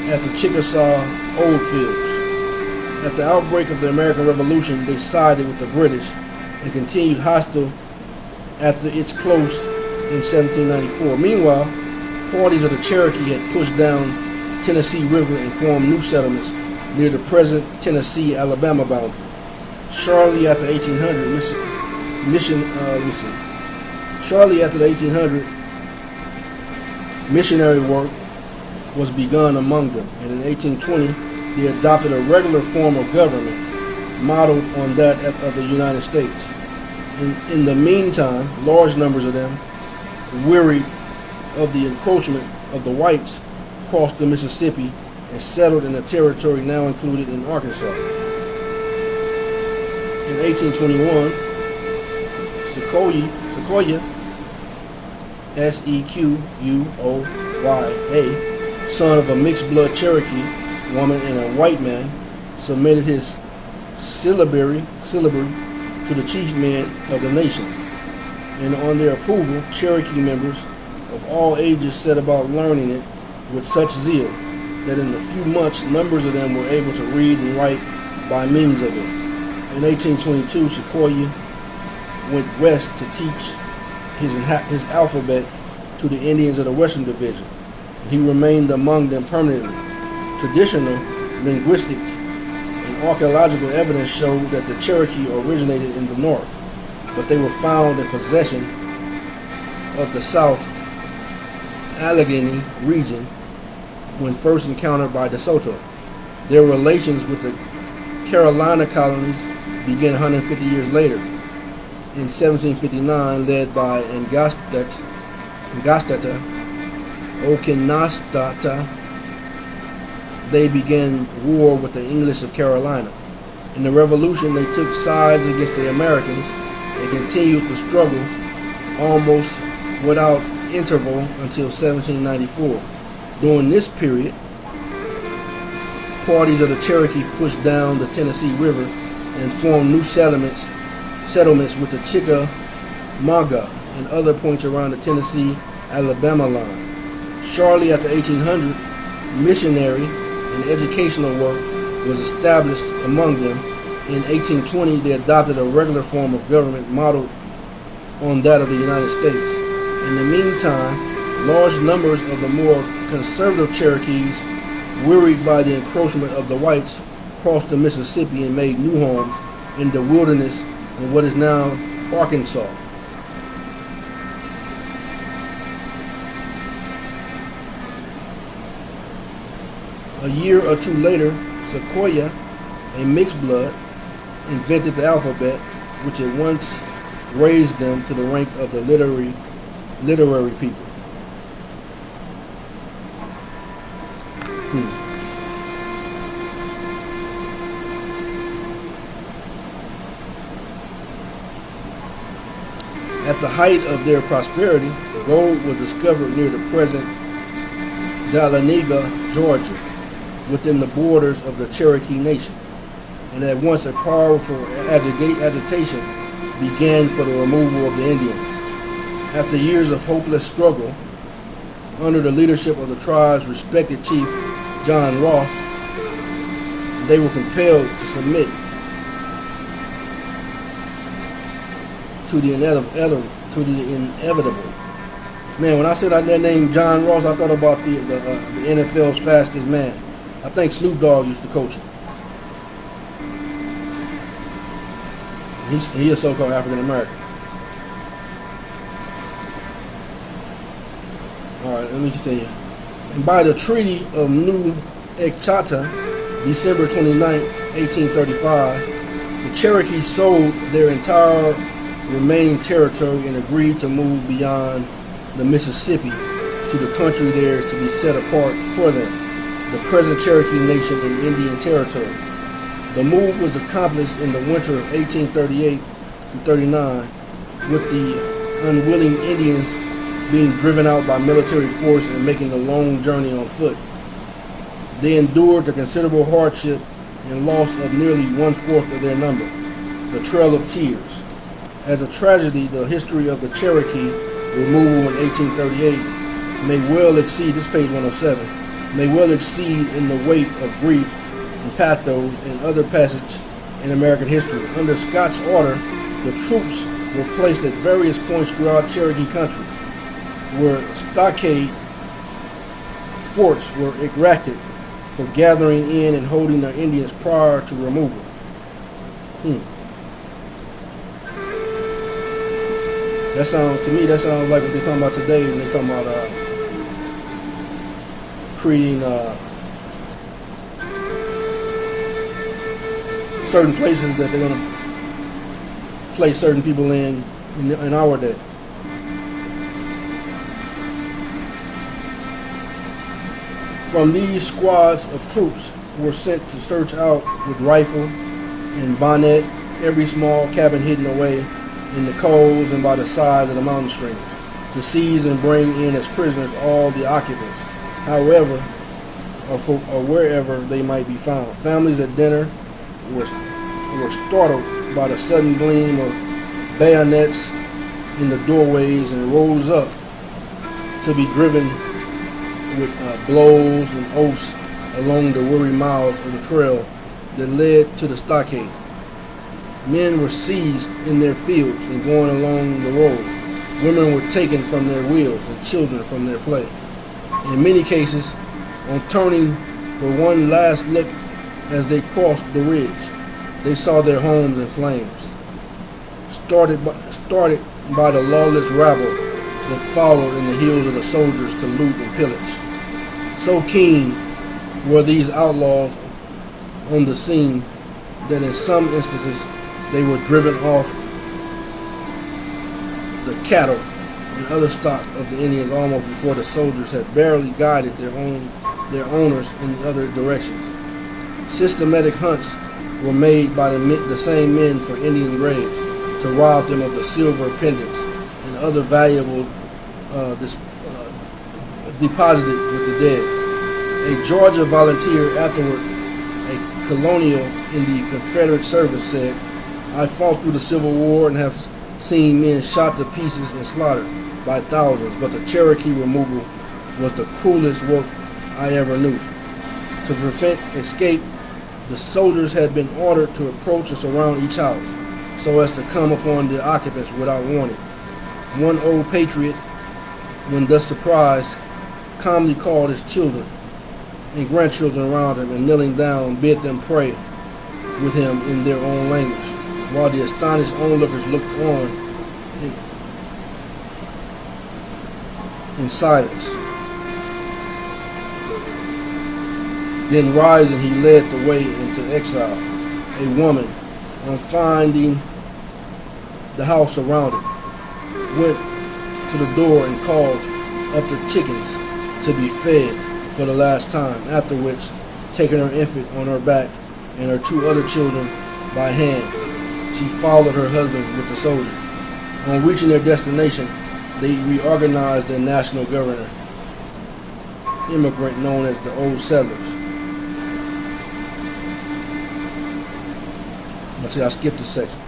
at the Choctaw Oldfields. At the outbreak of the American Revolution, they sided with the British and continued hostile after its close in 1794. Meanwhile, parties of the Cherokee had pushed down Tennessee River and formed new settlements near the present Tennessee-Alabama boundary. Shortly after 1800, missionary work was begun among them, and in 1820 they adopted a regular form of government modeled on that of the United States. In the meantime, large numbers of them, wearied of the encroachment of the whites, crossed the Mississippi and settled in a territory now included in Arkansas. In 1821, Sequoyah, Sequoya, son of a mixed-blood Cherokee woman and a white man, submitted his syllabary to the chief men of the nation, and on their approval, Cherokee members of all ages set about learning it with such zeal that in a few months numbers of them were able to read and write by means of it. In 1822, Choctaw went west to teach his alphabet to the Indians of the Western Division. He remained among them permanently. Traditional, linguistic, and archaeological evidence showed that the Cherokee originated in the north, but they were found in possession of the South Allegheny region when first encountered by De Soto. Their relations with the Carolina colonies began 150 years later. In 1759, led by Angastata Okinastata, they began war with the English of Carolina. In the Revolution, they took sides against the Americans and continued the struggle almost without interval until 1794. During this period, parties of the Cherokee pushed down the Tennessee River and formed new settlements with the Chickamauga and other points around the Tennessee-Alabama line. Shortly after 1800, missionary and educational work was established among them. In 1820, they adopted a regular form of government modeled on that of the United States. In the meantime, large numbers of the more conservative Cherokees, wearied by the encroachment of the whites, crossed the Mississippi and made new homes in the wilderness in what is now Arkansas. A year or two later, Sequoyah, a mixed blood, invented the alphabet, which at once raised them to the rank of the literary people. At the height of their prosperity, gold was discovered near the present Dahlonega, Georgia, within the borders of the Cherokee Nation, and at once a powerful agitation began for the removal of the Indians. After years of hopeless struggle, under the leadership of the tribe's respected chief, John Ross, they were compelled to submit to the inevitable. Man, when I said that name John Ross, I thought about the NFL's fastest man. I think Snoop Dogg used to coach him. He is so-called African American. All right, let me continue. And by the Treaty of New Echata, December 29, 1835, the Cherokees sold their entire remaining territory and agreed to move beyond the Mississippi to the country theirs to be set apart for them, the present Cherokee Nation in Indian Territory. The move was accomplished in the winter of 1838-39, with the unwilling Indians being driven out by military force and making a long journey on foot. They endured the considerable hardship and loss of nearly one-fourth of their number, the Trail of Tears. As a tragedy, the history of the Cherokee removal in 1838 may well exceed, this page 107, may well exceed in the weight of grief and pathos and other passage in American history. Under Scott's order, the troops were placed at various points throughout Cherokee country, where stockade forts were erected for gathering in and holding the Indians prior to removal. That sounds like what they're talking about today, and they're talking about creating certain places that they're going to place certain people in our day. From these squads of troops were sent to search out with rifle and bayonet every small cabin hidden away in the coves and by the sides of the mountain streams, to seize and bring in as prisoners all the occupants, however or wherever they might be found. Families at dinner were startled by the sudden gleam of bayonets in the doorways and rose up to be driven with blows and oaths along the weary miles of the trail that led to the stockade. Men were seized in their fields and going along the road. Women were taken from their wheels and children from their play. In many cases, on turning for one last look as they crossed the ridge, they saw their homes in flames, started by the lawless rabble that followed in the heels of the soldiers to loot and pillage. So keen were these outlaws on the scene that in some instances they were driven off the cattle and other stock of the Indians almost before the soldiers had barely guided their owners in other directions. Systematic hunts were made by the same men for Indian graves to rob them of the silver pendants and other valuable deposited with the dead. A Georgia volunteer, afterward a colonial in the Confederate service, said, "I fought through the Civil War and have seen men shot to pieces and slaughtered by thousands, but the Cherokee removal was the cruelest work I ever knew. To prevent escape, the soldiers had been ordered to approach and surround each house so as to come upon the occupants without warning. One old patriot, when thus surprised, calmly called his children and grandchildren around him and kneeling down bid them pray with him in their own language, while the astonished onlookers looked on in silence. Then rising, he led the way into exile. A woman, on finding the house surrounded, went to the door and called up the chickens to be fed for the last time, after which, taking her infant on her back and her two other children by hand, she followed her husband with the soldiers. On reaching their destination, they reorganized their national governor, immigrant known as the Old Settlers. Let's see, I skipped this section.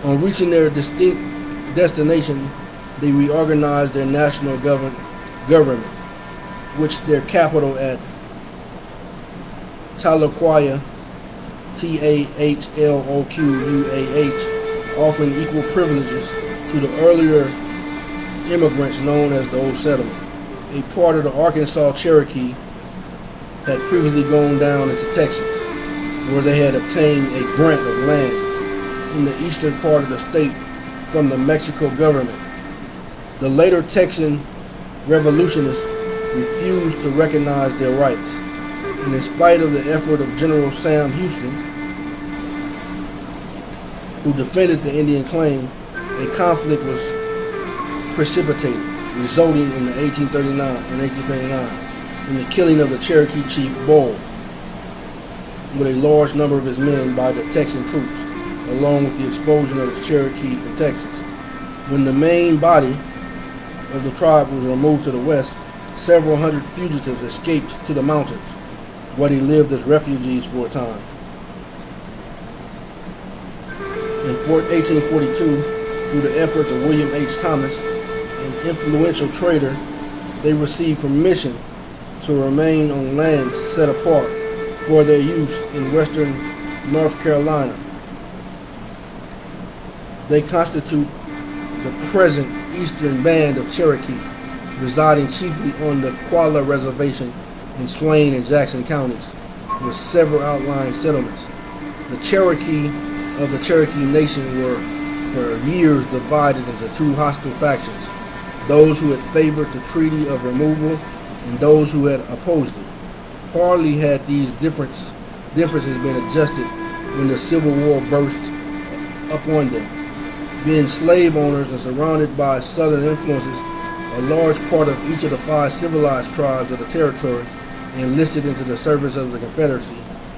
On reaching their distinct destination, they reorganized their national government, which their capital at Tahlequah, Tahloquah, offering equal privileges to the earlier immigrants known as the Old Settlement. A part of the Arkansas Cherokee had previously gone down into Texas, where they had obtained a grant of land in the eastern part of the state from the Mexico government. The later Texan revolutionists refused to recognize their rights, and in spite of the effort of General Sam Houston, who defended the Indian claim, a conflict was precipitated, resulting in 1839 in the killing of the Cherokee chief Bull with a large number of his men by the Texan troops, along with the expulsion of the Cherokee from Texas. When the main body of the tribe was removed to the west, several hundred fugitives escaped to the mountains, where they lived as refugees for a time. In 1842, through the efforts of William H. Thomas, an influential trader, they received permission to remain on lands set apart for their use in western North Carolina. They constitute the present eastern band of Cherokee, residing chiefly on the Qualla Reservation in Swain and Jackson counties, with several outlying settlements. The Cherokee of the Cherokee Nation were for years divided into two hostile factions, those who had favored the Treaty of Removal and those who had opposed it. Hardly had these differences been adjusted when the Civil War burst upon them. Being slave owners and surrounded by Southern influences, a large part of each of the 5 civilized tribes of the territory enlisted into the service of the Confederacy,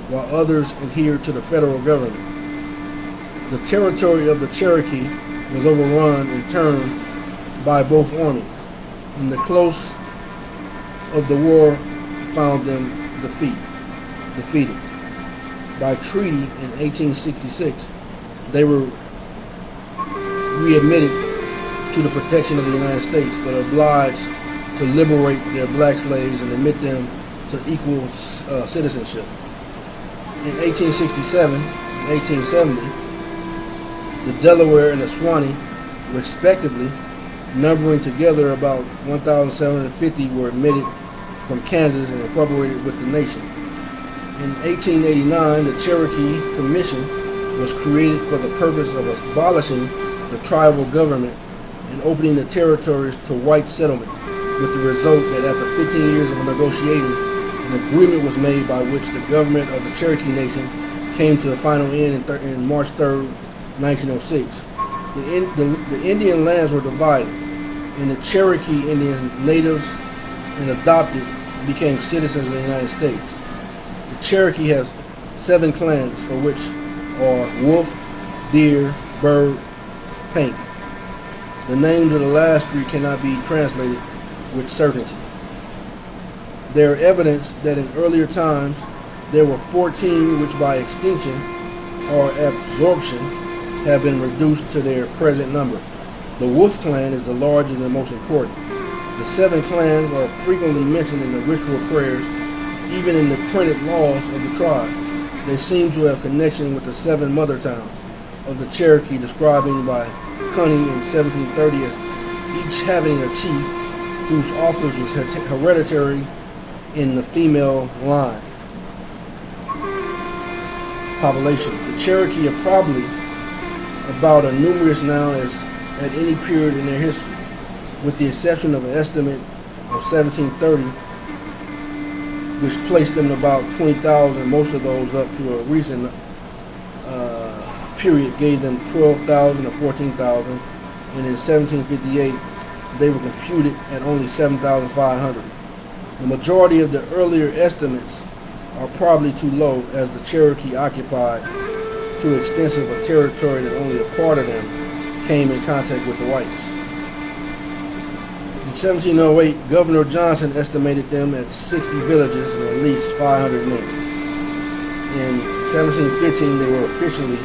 while others adhered to the federal government. The territory of the Cherokee was overrun in turn by both armies, and the close of the war found them defeated. By treaty in 1866, they were readmitted to the protection of the United States, but obliged to liberate their black slaves and admit them to equal citizenship. In 1867 and 1870, the Delaware and the Shawnee, respectively, numbering together about 1,750, were admitted from Kansas and incorporated with the nation. In 1889, the Cherokee Commission was created for the purpose of abolishing the tribal government and opening the territories to white settlement, with the result that after 15 years of negotiating, an agreement was made by which the government of the Cherokee Nation came to a final end in March 3rd, 1906. The Indian lands were divided, and the Cherokee Indian natives and adopted became citizens of the United States. The Cherokee has 7 clans, for which are wolf, deer, bird, paint. The names of the last 3 cannot be translated with certainty. There are evidence that in earlier times there were 14 which by extinction or absorption have been reduced to their present number. The Wolf clan is the largest and most important. The 7 clans are frequently mentioned in the ritual prayers, even in the printed laws of the tribe. They seem to have connection with the 7 mother towns of the Cherokee, describing by Cunning in 1730 as each having a chief whose office was hereditary in the female line. Population. The Cherokee are probably about as numerous now as at any period in their history, with the exception of an estimate of 1730, which placed them at about 20,000. Most of those up to a recent period gave them 12,000 or 14,000, and in 1758 they were computed at only 7,500. The majority of the earlier estimates are probably too low, as the Cherokee occupied too extensive a territory that only a part of them came in contact with the whites. In 1708, Governor Johnson estimated them at 60 villages and at least 500 men. In 1715, they were officially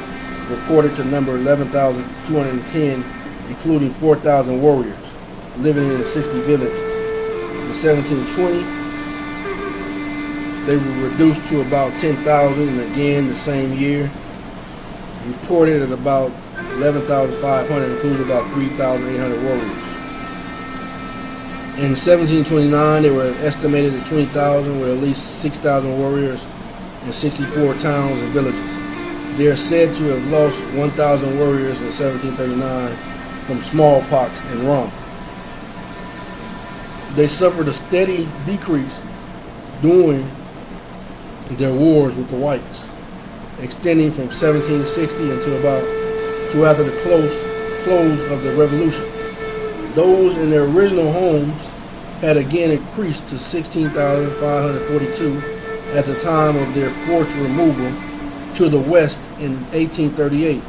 reported to number 11,210, including 4,000 warriors living in the 60 villages. In 1720, they were reduced to about 10,000, and again the same year, reported at about 11,500, including about 3,800 warriors. In 1729, they were estimated at 20,000, with at least 6,000 warriors and 64 towns and villages. They are said to have lost 1,000 warriors in 1739 from smallpox and rum. They suffered a steady decrease during their wars with the whites, extending from 1760 until after the close of the Revolution. Those in their original homes had again increased to 16,542 at the time of their forced removal to the west in 1838,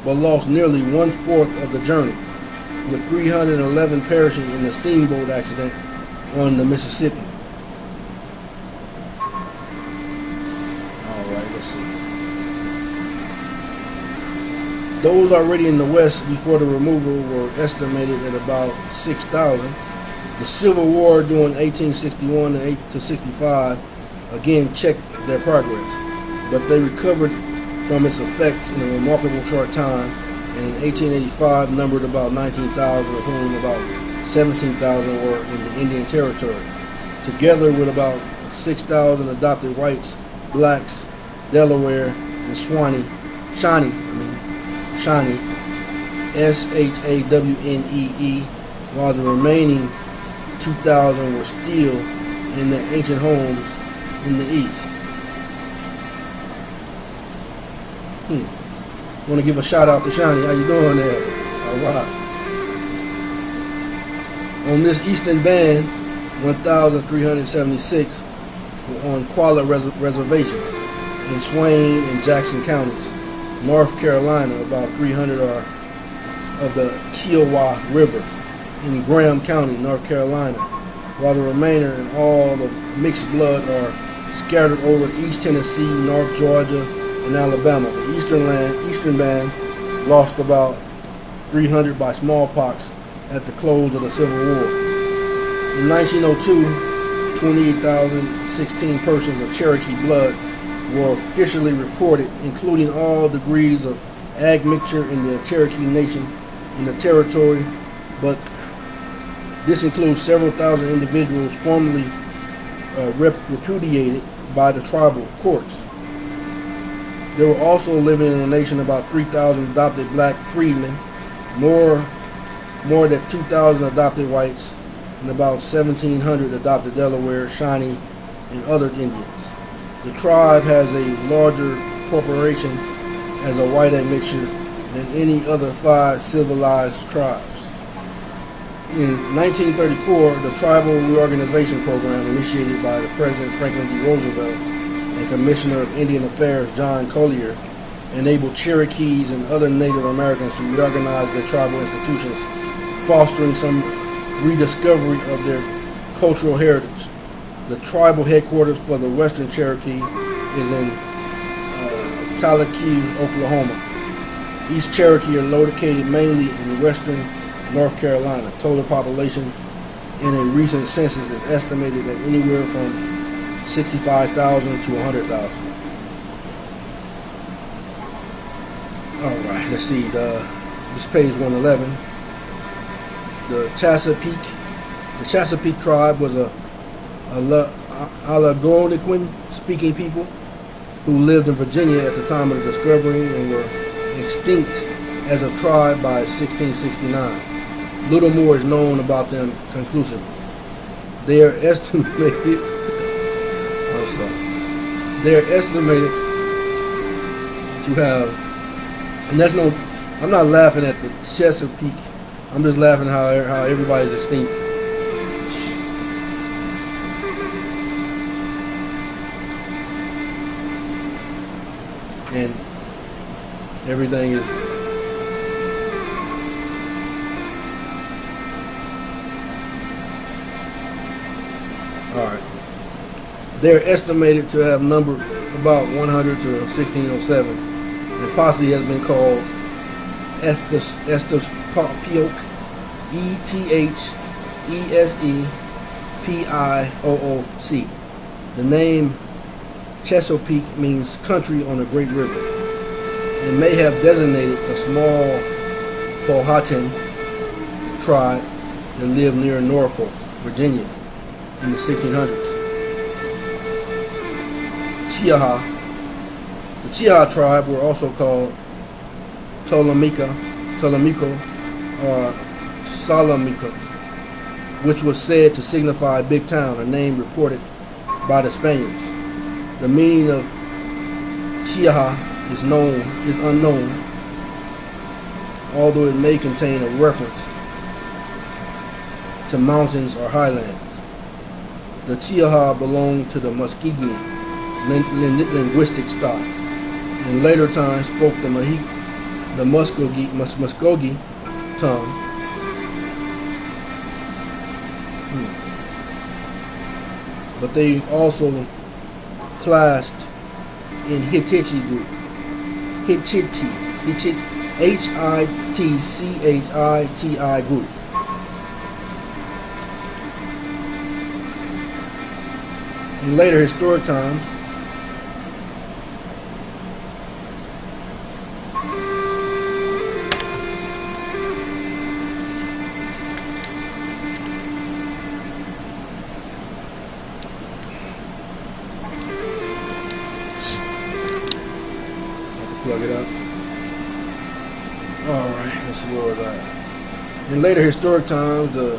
but lost nearly 1/4 of the journey, with 311 perishing in the steamboat accident on the Mississippi. Alright, let's see. Those already in the west before the removal were estimated at about 6,000. The Civil War during 1861 to 65 again checked their progress, but they recovered from its effects in a remarkable short time, and in 1885 numbered about 19,000, of whom about 17,000 were in the Indian Territory, together with about 6,000 adopted whites, blacks, Delaware, and Shawnee, Shawnee, while the remaining 2,000 were still in their ancient homes in the east. Want to give a shout out to Shawnee. How you doing there? All right. On this eastern band, 1,376 were on Qualla reservations in Swain and Jackson counties. North Carolina, about 300 are of the Choctaw River in Graham County, North Carolina, while the remainder and all the mixed blood are scattered over East Tennessee, North Georgia, and Alabama. The eastern band lost about 300 by smallpox at the close of the Civil War. In 1902, 28,016 persons of Cherokee blood were officially reported, including all degrees of admixture in the Cherokee Nation in the territory, but this includes several thousand individuals formerly repudiated by the tribal courts. There were also living in the nation about 3,000 adopted black freedmen, more than 2,000 adopted whites, and about 1,700 adopted Delaware, Shawnee, and other Indians. The tribe has a larger population as a white admixture than any other 5 civilized tribes. In 1934, the Tribal Reorganization Program, initiated by the President Franklin D. Roosevelt and Commissioner of Indian Affairs John Collier, enabled Cherokees and other Native Americans to reorganize their tribal institutions, fostering some rediscovery of their cultural heritage. The tribal headquarters for the Western Cherokee is in Talakee, Oklahoma. East Cherokee are located mainly in western North Carolina. Total population in a recent census is estimated at anywhere from 65,000 to 100,000. All right, let's see. This page 111. The Chesapeake tribe was a Algonquin speaking people who lived in Virginia at the time of the discovery and were extinct as a tribe by 1669. Little more is known about them conclusively. They are estimated to have, and that's no, I'm not laughing at the Chesapeake, I'm just laughing how everybody's extinct. And everything is alright. They're estimated to have numbered about 100 to 1607 and possibly has been called Ethiopiok, Ethesepioc. The name Chesapeake means country on a great river and may have designated a small Powhatan tribe that lived near Norfolk, Virginia in the 1600s. The Chiaha tribe were also called Ptolemaico or Salamico, which was said to signify big town, a name reported by the Spaniards. The meaning of Chiaha is unknown, although it may contain a reference to mountains or highlands. The Chiaha belonged to the Muskegon linguistic stock. In later times spoke the Muskogee tongue. But they also classed in Hittichi group. Hittichi, H-I-T-C-H-I-T-I group. In later historic times, plug it up. Alright, let's see where we're at. In later historic times, the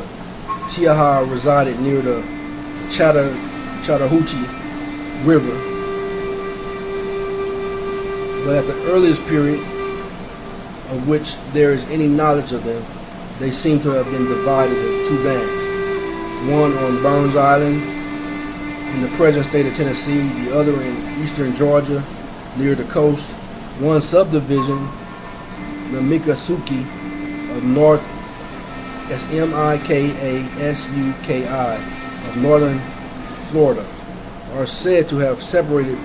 Chiaha resided near the Chattahoochee River, but at the earliest period of which there is any knowledge of them, they seem to have been divided into 2 bands. One on Burns Island in the present state of Tennessee, the other in eastern Georgia near the coast. One subdivision, the Miccosukee of North, that's Mikasuki of northern Florida, are said to have separated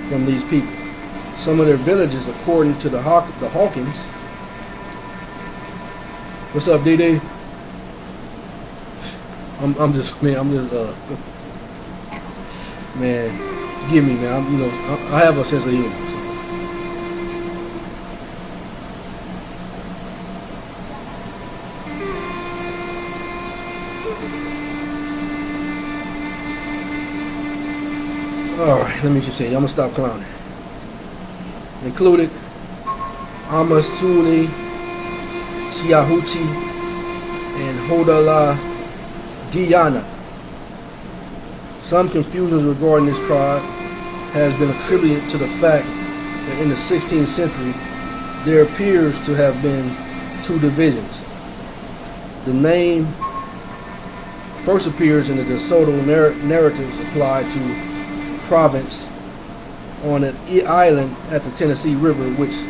from these people. Some of their villages, according to the Hawkins. What's up, DD? man, forgive me, man. I have a sense of humor. Alright, let me continue. I'm going to stop clowning. Included Amasuli, Chiahuchi, and Hodala Guyana. Some confusions regarding this tribe has been attributed to the fact that in the 16th century there appears to have been two divisions. The name first appears in the DeSoto narratives applied to province on an island at the Tennessee River, which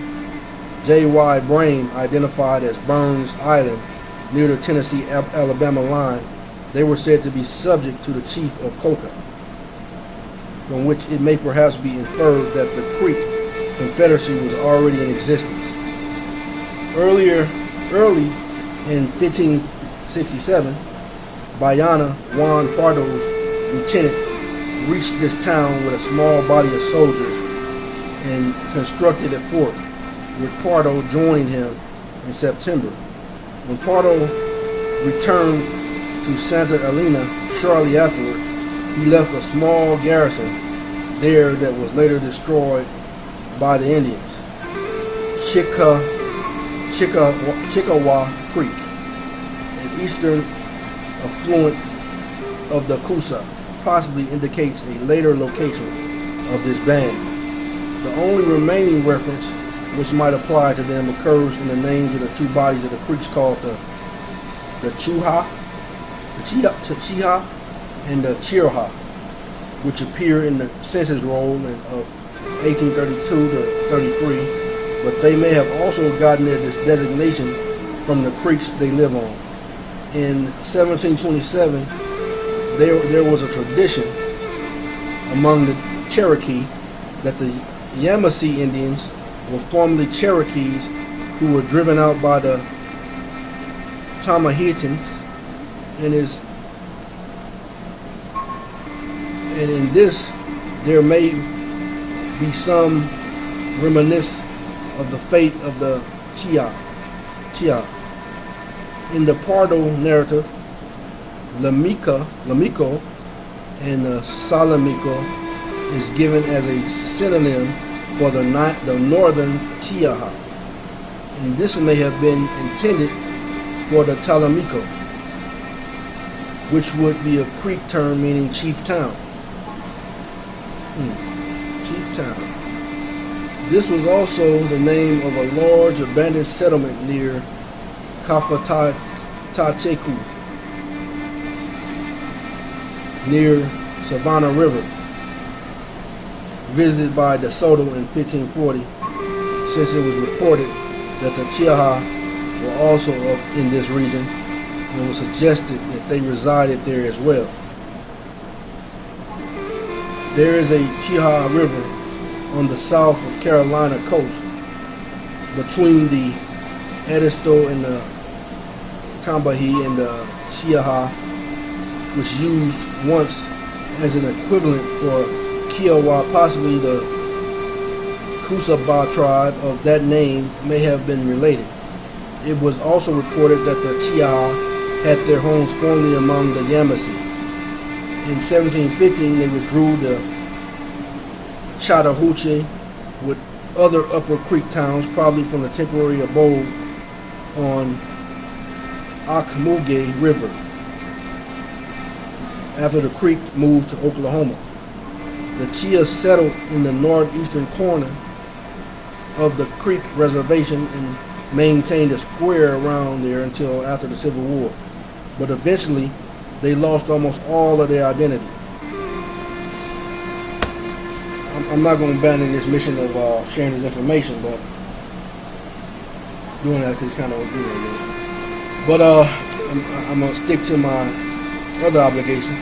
J.Y. Brain identified as Burns Island near the Tennessee-Alabama line. They were said to be subject to the chief of Choctaw, from which it may perhaps be inferred that the Creek Confederacy was already in existence. Early in 1567, Bayana Juan Pardo's lieutenant reached this town with a small body of soldiers and constructed a fort, with Pardo joining him in September. When Pardo returned to Santa Elena shortly afterward, he left a small garrison there that was later destroyed by the Indians. Chickawa Creek, an eastern affluent of the Coosa, possibly indicates a later location of this band. The only remaining reference which might apply to them occurs in the names of the two bodies of the creeks called the Chiha and the Chioha, which appear in the census roll of 1832 to 33, but they may have also gotten their designation from the creeks they live on. In 1727, there was a tradition among the Cherokee that the Yamasee Indians were formerly Cherokees who were driven out by the Tamahitans, and in this there may be some reminiscence of the fate of the Chia. In the Pardo narrative, Lamico and Salamico is given as a synonym for the northern Chiaha, and this may have been intended for the Talamico, which would be a Creek term meaning chief town. Chief town. This was also the name of a large abandoned settlement near Kafatacheku, near Savannah River, visited by DeSoto in 1540, since it was reported that the Chiaha were also up in this region, and was suggested that they resided there as well. There is a Chiaha River on the south of Carolina coast, between the Edisto and the Combahee and the Chiaha, which used once as an equivalent for Kiowa. Possibly the Kusaba tribe of that name may have been related. It was also reported that the Chiaha had their homes formerly among the Yamasee. In 1715, they withdrew to Chattahoochee with other Upper Creek towns, probably from the temporary abode on Ocmulgee River, after the creek moved to Oklahoma. The Chia settled in the northeastern corner of the Creek Reservation and maintained a square around there until after the Civil War, but eventually they lost almost all of their identity. I'm not going to abandon this mission of sharing this information, but doing that because it's kind of, But I'm going to stick to my other obligation,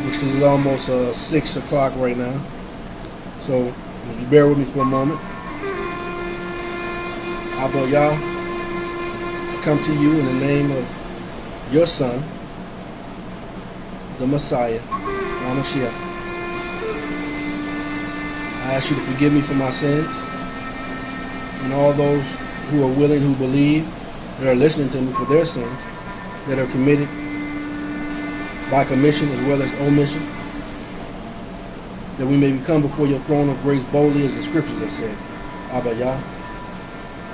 which is almost 6 o'clock right now. So if you bear with me for a moment. Abba Yah, I come to you in the name of your Son, the Messiah, Mashiach, I ask you to forgive me for my sins, and all those who are willing, who believe, that are listening to me for their sins, that are committed by commission as well as omission, that we may come before your throne of grace boldly as the scriptures have said. Abba Yah.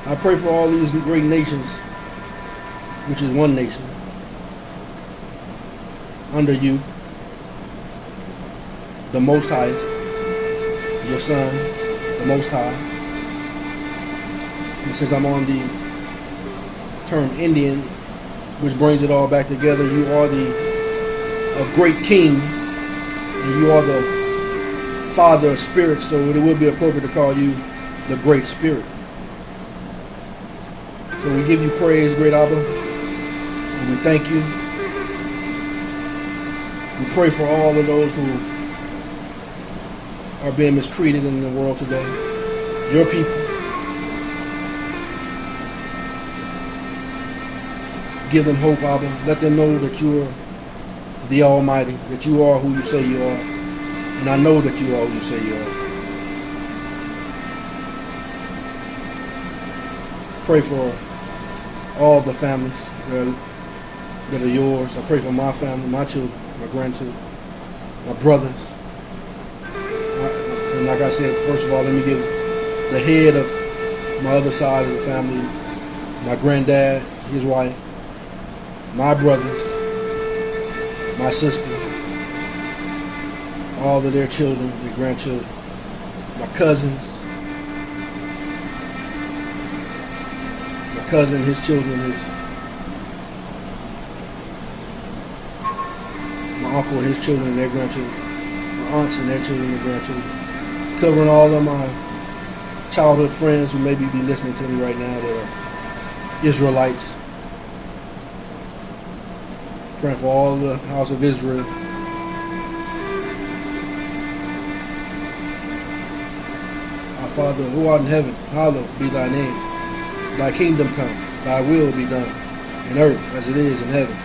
I pray for all these great nations, which is one nation, under you, the Most Highest, your Son, the Most High. And since I'm on the term Indian, which brings it all back together, you are a great king, and you are the Father of spirits, so it would be appropriate to call you the Great Spirit. So we give you praise, great Abba, and we thank you. We pray for all of those who are being mistreated in the world today, your people. Give them hope, Abba. Let them know that you are the Almighty, that you are who you say you are, and I know that you are who you say you are. Pray for all the families that are yours. I pray for my family, my children, my grandchildren, my brothers. And like I said, first of all, let me give the head of my other side of the family, my granddad, his wife, my brothers, my sister, all of their children, their grandchildren, my cousins, my cousin, his children, my uncle and his children and their grandchildren, my aunts and their children and grandchildren, covering all of my childhood friends who maybe be listening to me right now that are Israelites. Praying for all the house of Israel. Our Father, who art in heaven, hallowed be thy name. Thy kingdom come, thy will be done, in earth as it is in heaven.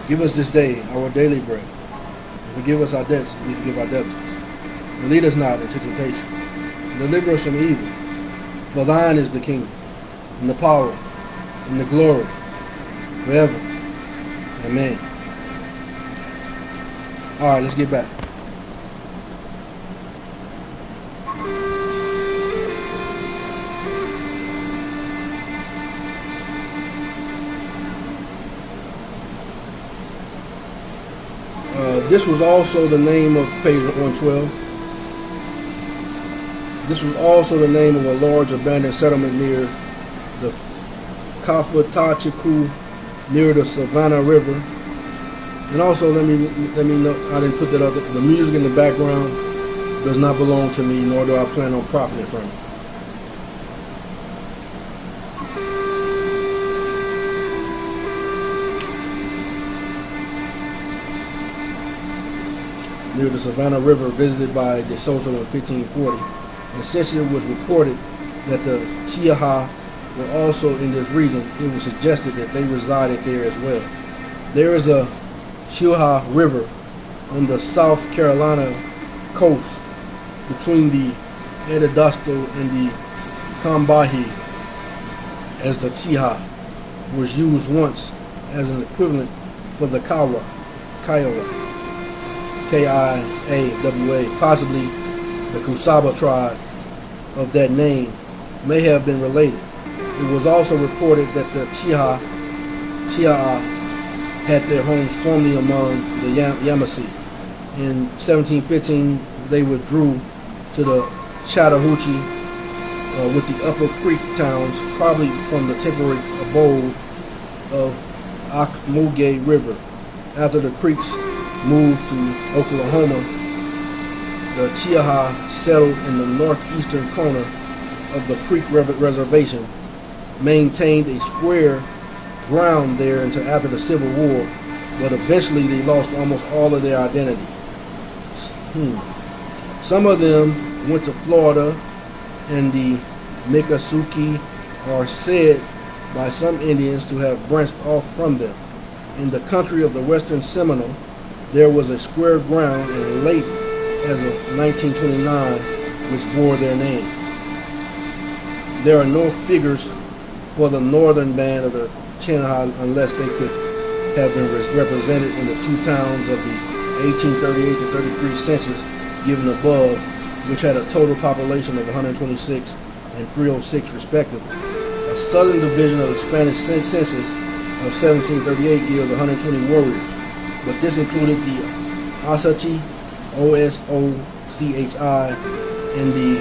Give us this day our daily bread. And forgive us our debts, and we forgive our debtors. And lead us not into temptation, and deliver us from evil. For thine is the kingdom, and the power, and the glory, forever. Amen. All right, let's get back. This was also the name of page 112. This was also the name of a large abandoned settlement near the Kafatachiku, near the Savannah River. And also, let me know, I didn't put that up. The music in the background does not belong to me, nor do I plan on profiting from it. Near the Savannah River, visited by De Soto in 1540. And since it was reported that the Choctaw were also in this region, it was suggested that they resided there as well. There is a Choctaw River on the South Carolina coast between the Andidasto and the Combahee, as the Choctaw was used once as an equivalent for the Kiowa, K-I-A-W-A. Possibly the Kusaba tribe of that name may have been related. It was also reported that the Choctaw had their homes formerly among the Yamasee. In 1715, they withdrew to the Chattahoochee with the Upper Creek towns, probably from the temporary abode of Ocmulgee River. After the Creeks moved to Oklahoma, the Choctaw settled in the northeastern corner of the Creek Reservation, maintained a square ground there until after the Civil War, but eventually they lost almost all of their identity. Some of them went to Florida, and the Miccosukee are said by some Indians to have branched off from them. In the country of the Western Seminole, there was a square ground, and late as of 1929, which bore their name. There are no figures for the northern band of the Choctaw unless they could have been represented in the two towns of the 1838 to 33 census given above, which had a total population of 126 and 306 respectively. A southern division of the Spanish census of 1738 gives 120 warriors, but this included the Osachi, O-S-O-C-H-I, and the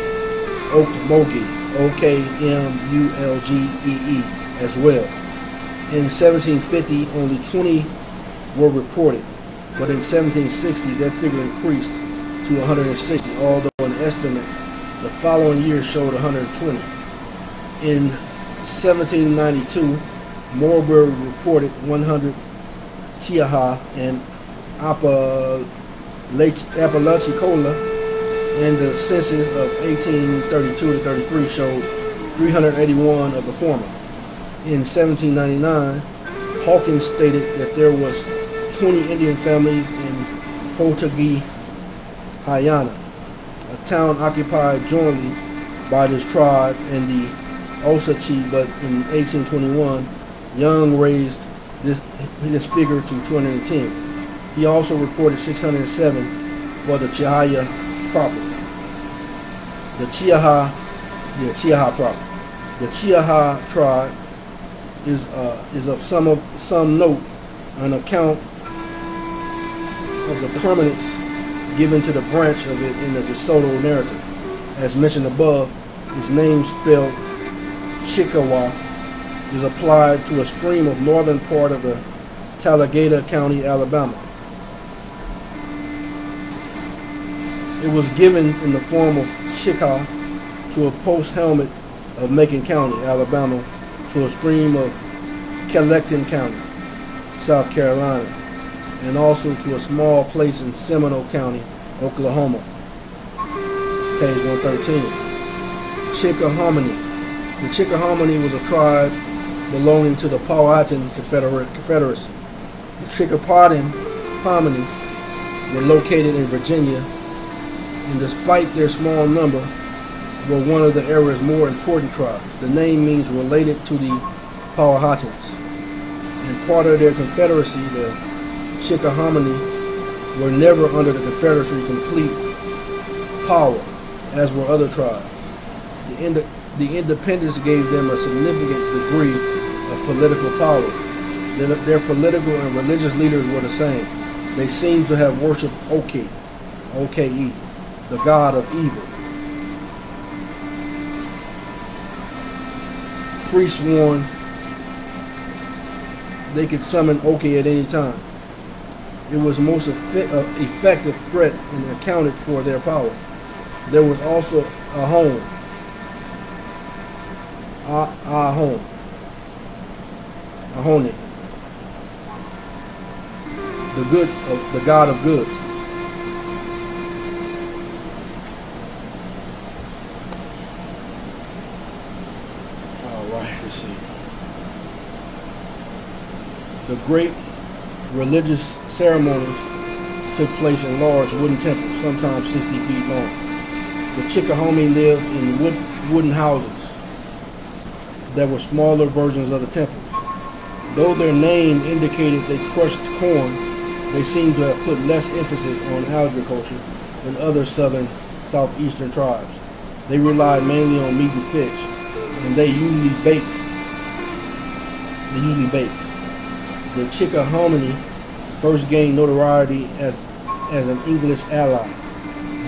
Okmulgee, O-K-M-U-L-G-E-E, as well. In 1750, only 20 were reported, but in 1760, that figure increased to 160, although an estimate the following year showed 120. In 1792, more were reported, 100 Choctaw and Apalachicola, and the census of 1832 to 33 showed 381 of the former. In 1799, Hawkins stated that there was 20 Indian families in Potagee, Hayana, a town occupied jointly by this tribe and the Osachi, but in 1821, Young raised this figure to 210. He also reported 607 for the Chihaya proper. The Chihaya proper. The Chihaya tribe is of some note on account of the prominence given to the branch of it in the DeSoto narrative. As mentioned above, its name spelled Chickawa is applied to a stream of northern part of the Talladega County, Alabama. It was given in the form of Chickaw to a post helmet of Macon County, Alabama, to a stream of Collecton County, South Carolina, and also to a small place in Seminole County, Oklahoma. Page 113. Chickahominy. The Chickahominy was a tribe belonging to the Powhatan Confederacy. The Chickahominy were located in Virginia, and despite their small number, were one of the area's more important tribes. The name means related to the Powhatans. And part of their confederacy, the Chickahominy were never under the Confederacy complete power, as were other tribes. The independence gave them a significant degree of political power. Their political and religious leaders were the same. They seem to have worshipped Oke, O-K-E, the god of evil. Priests warned they could summon Oke at any time. It was the most effective threat and accounted for their power. There was also a home, Ahone, the god of good. All right, let's see. The great religious ceremonies took place in large wooden temples, sometimes 60 feet long. The Chickahominy lived in wooden houses that were smaller versions of the temples. Though their name indicated they crushed corn, they seem to have put less emphasis on agriculture than other southeastern tribes. They relied mainly on meat and fish, and they usually baked. The Chickahominy first gained notoriety as an English ally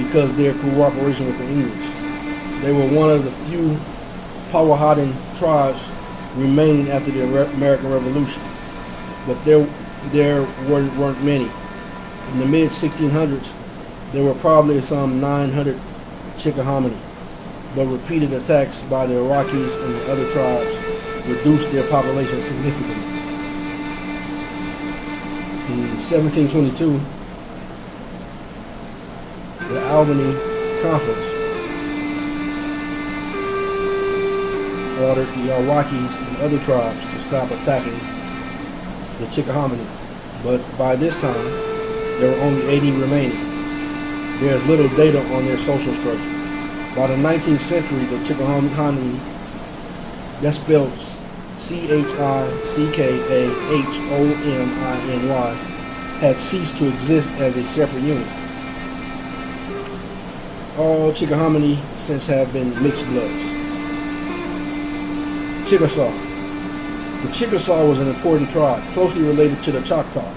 because of their cooperation with the English. They were one of the few Powhatan tribes remaining after the American Revolution, but there weren't many. In the mid-1600s, there were probably some 900 Chickahominy, but repeated attacks by the Iraqis and the other tribes reduced their population significantly. In 1722, the Albany Conference ordered the Iraqis and other tribes to stop attacking the Chickahominy, but by this time, there were only 80 remaining. There is little data on their social structure. By the 19th century, the Chickahominy, that's spelled Chickahominy, had ceased to exist as a separate unit. All Chickahominy since have been mixed bloods. Chickasaw. The Chickasaw was an important tribe, closely related to the Choctaw.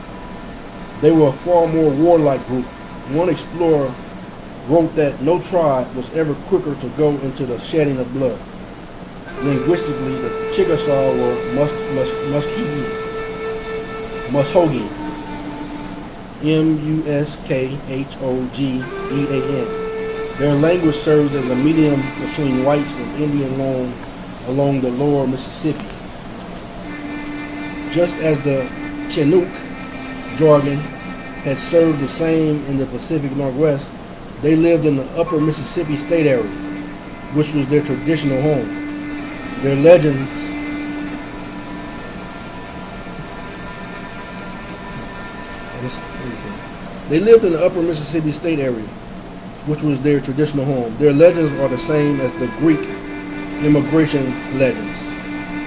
They were a far more warlike group. One explorer wrote that no tribe was ever quicker to go into the shedding of blood. Linguistically, the Chickasaw were Muskhogean, Muskhogean. Their language served as a medium between whites and Indian along the lower Mississippi. Just as the Chinook jargon had served the same in the Pacific Northwest, they lived in the upper Mississippi State area, which was their traditional home. Their legends They lived in the upper Mississippi State area, which was their traditional home. Their legends are the same as the Greek immigration legends,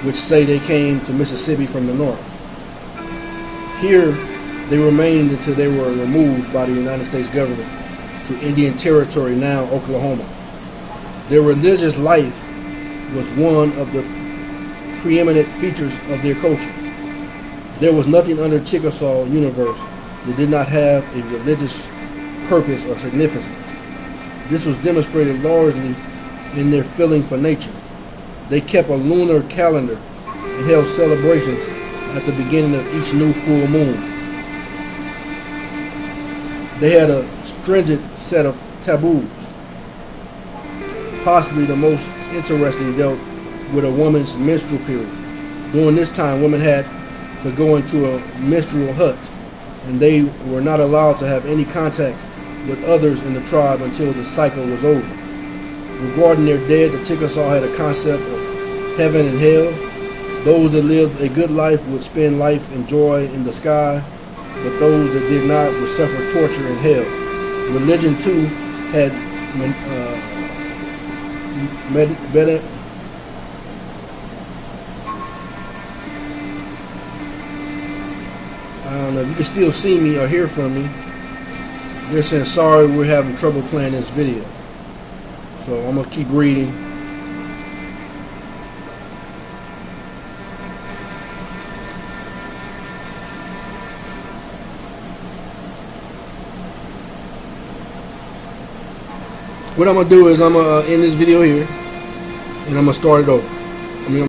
which say they came to Mississippi from the north. Here, they remained until they were removed by the United States government to Indian Territory, now Oklahoma. Their religious life was one of the preeminent features of their culture. There was nothing under Chickasaw universe that did not have a religious purpose or significance. This was demonstrated largely in their feeling for nature. They kept a lunar calendar and held celebrations at the beginning of each new full moon. They had a stringent set of taboos. Possibly the most interesting dealt with a woman's menstrual period. During this time, women had to go into a menstrual hut, and they were not allowed to have any contact with others in the tribe until the cycle was over. Regarding their dead, the Chickasaw had a concept of heaven and hell. Those that lived a good life would spend life in joy in the sky, but those that did not would suffer torture in hell. Religion, too, had I don't know if you can still see me or hear from me. They're saying sorry, we're having trouble playing this video. So I'm gonna keep reading. What I'm gonna do is I'm gonna end this video here, and I'm gonna start it over.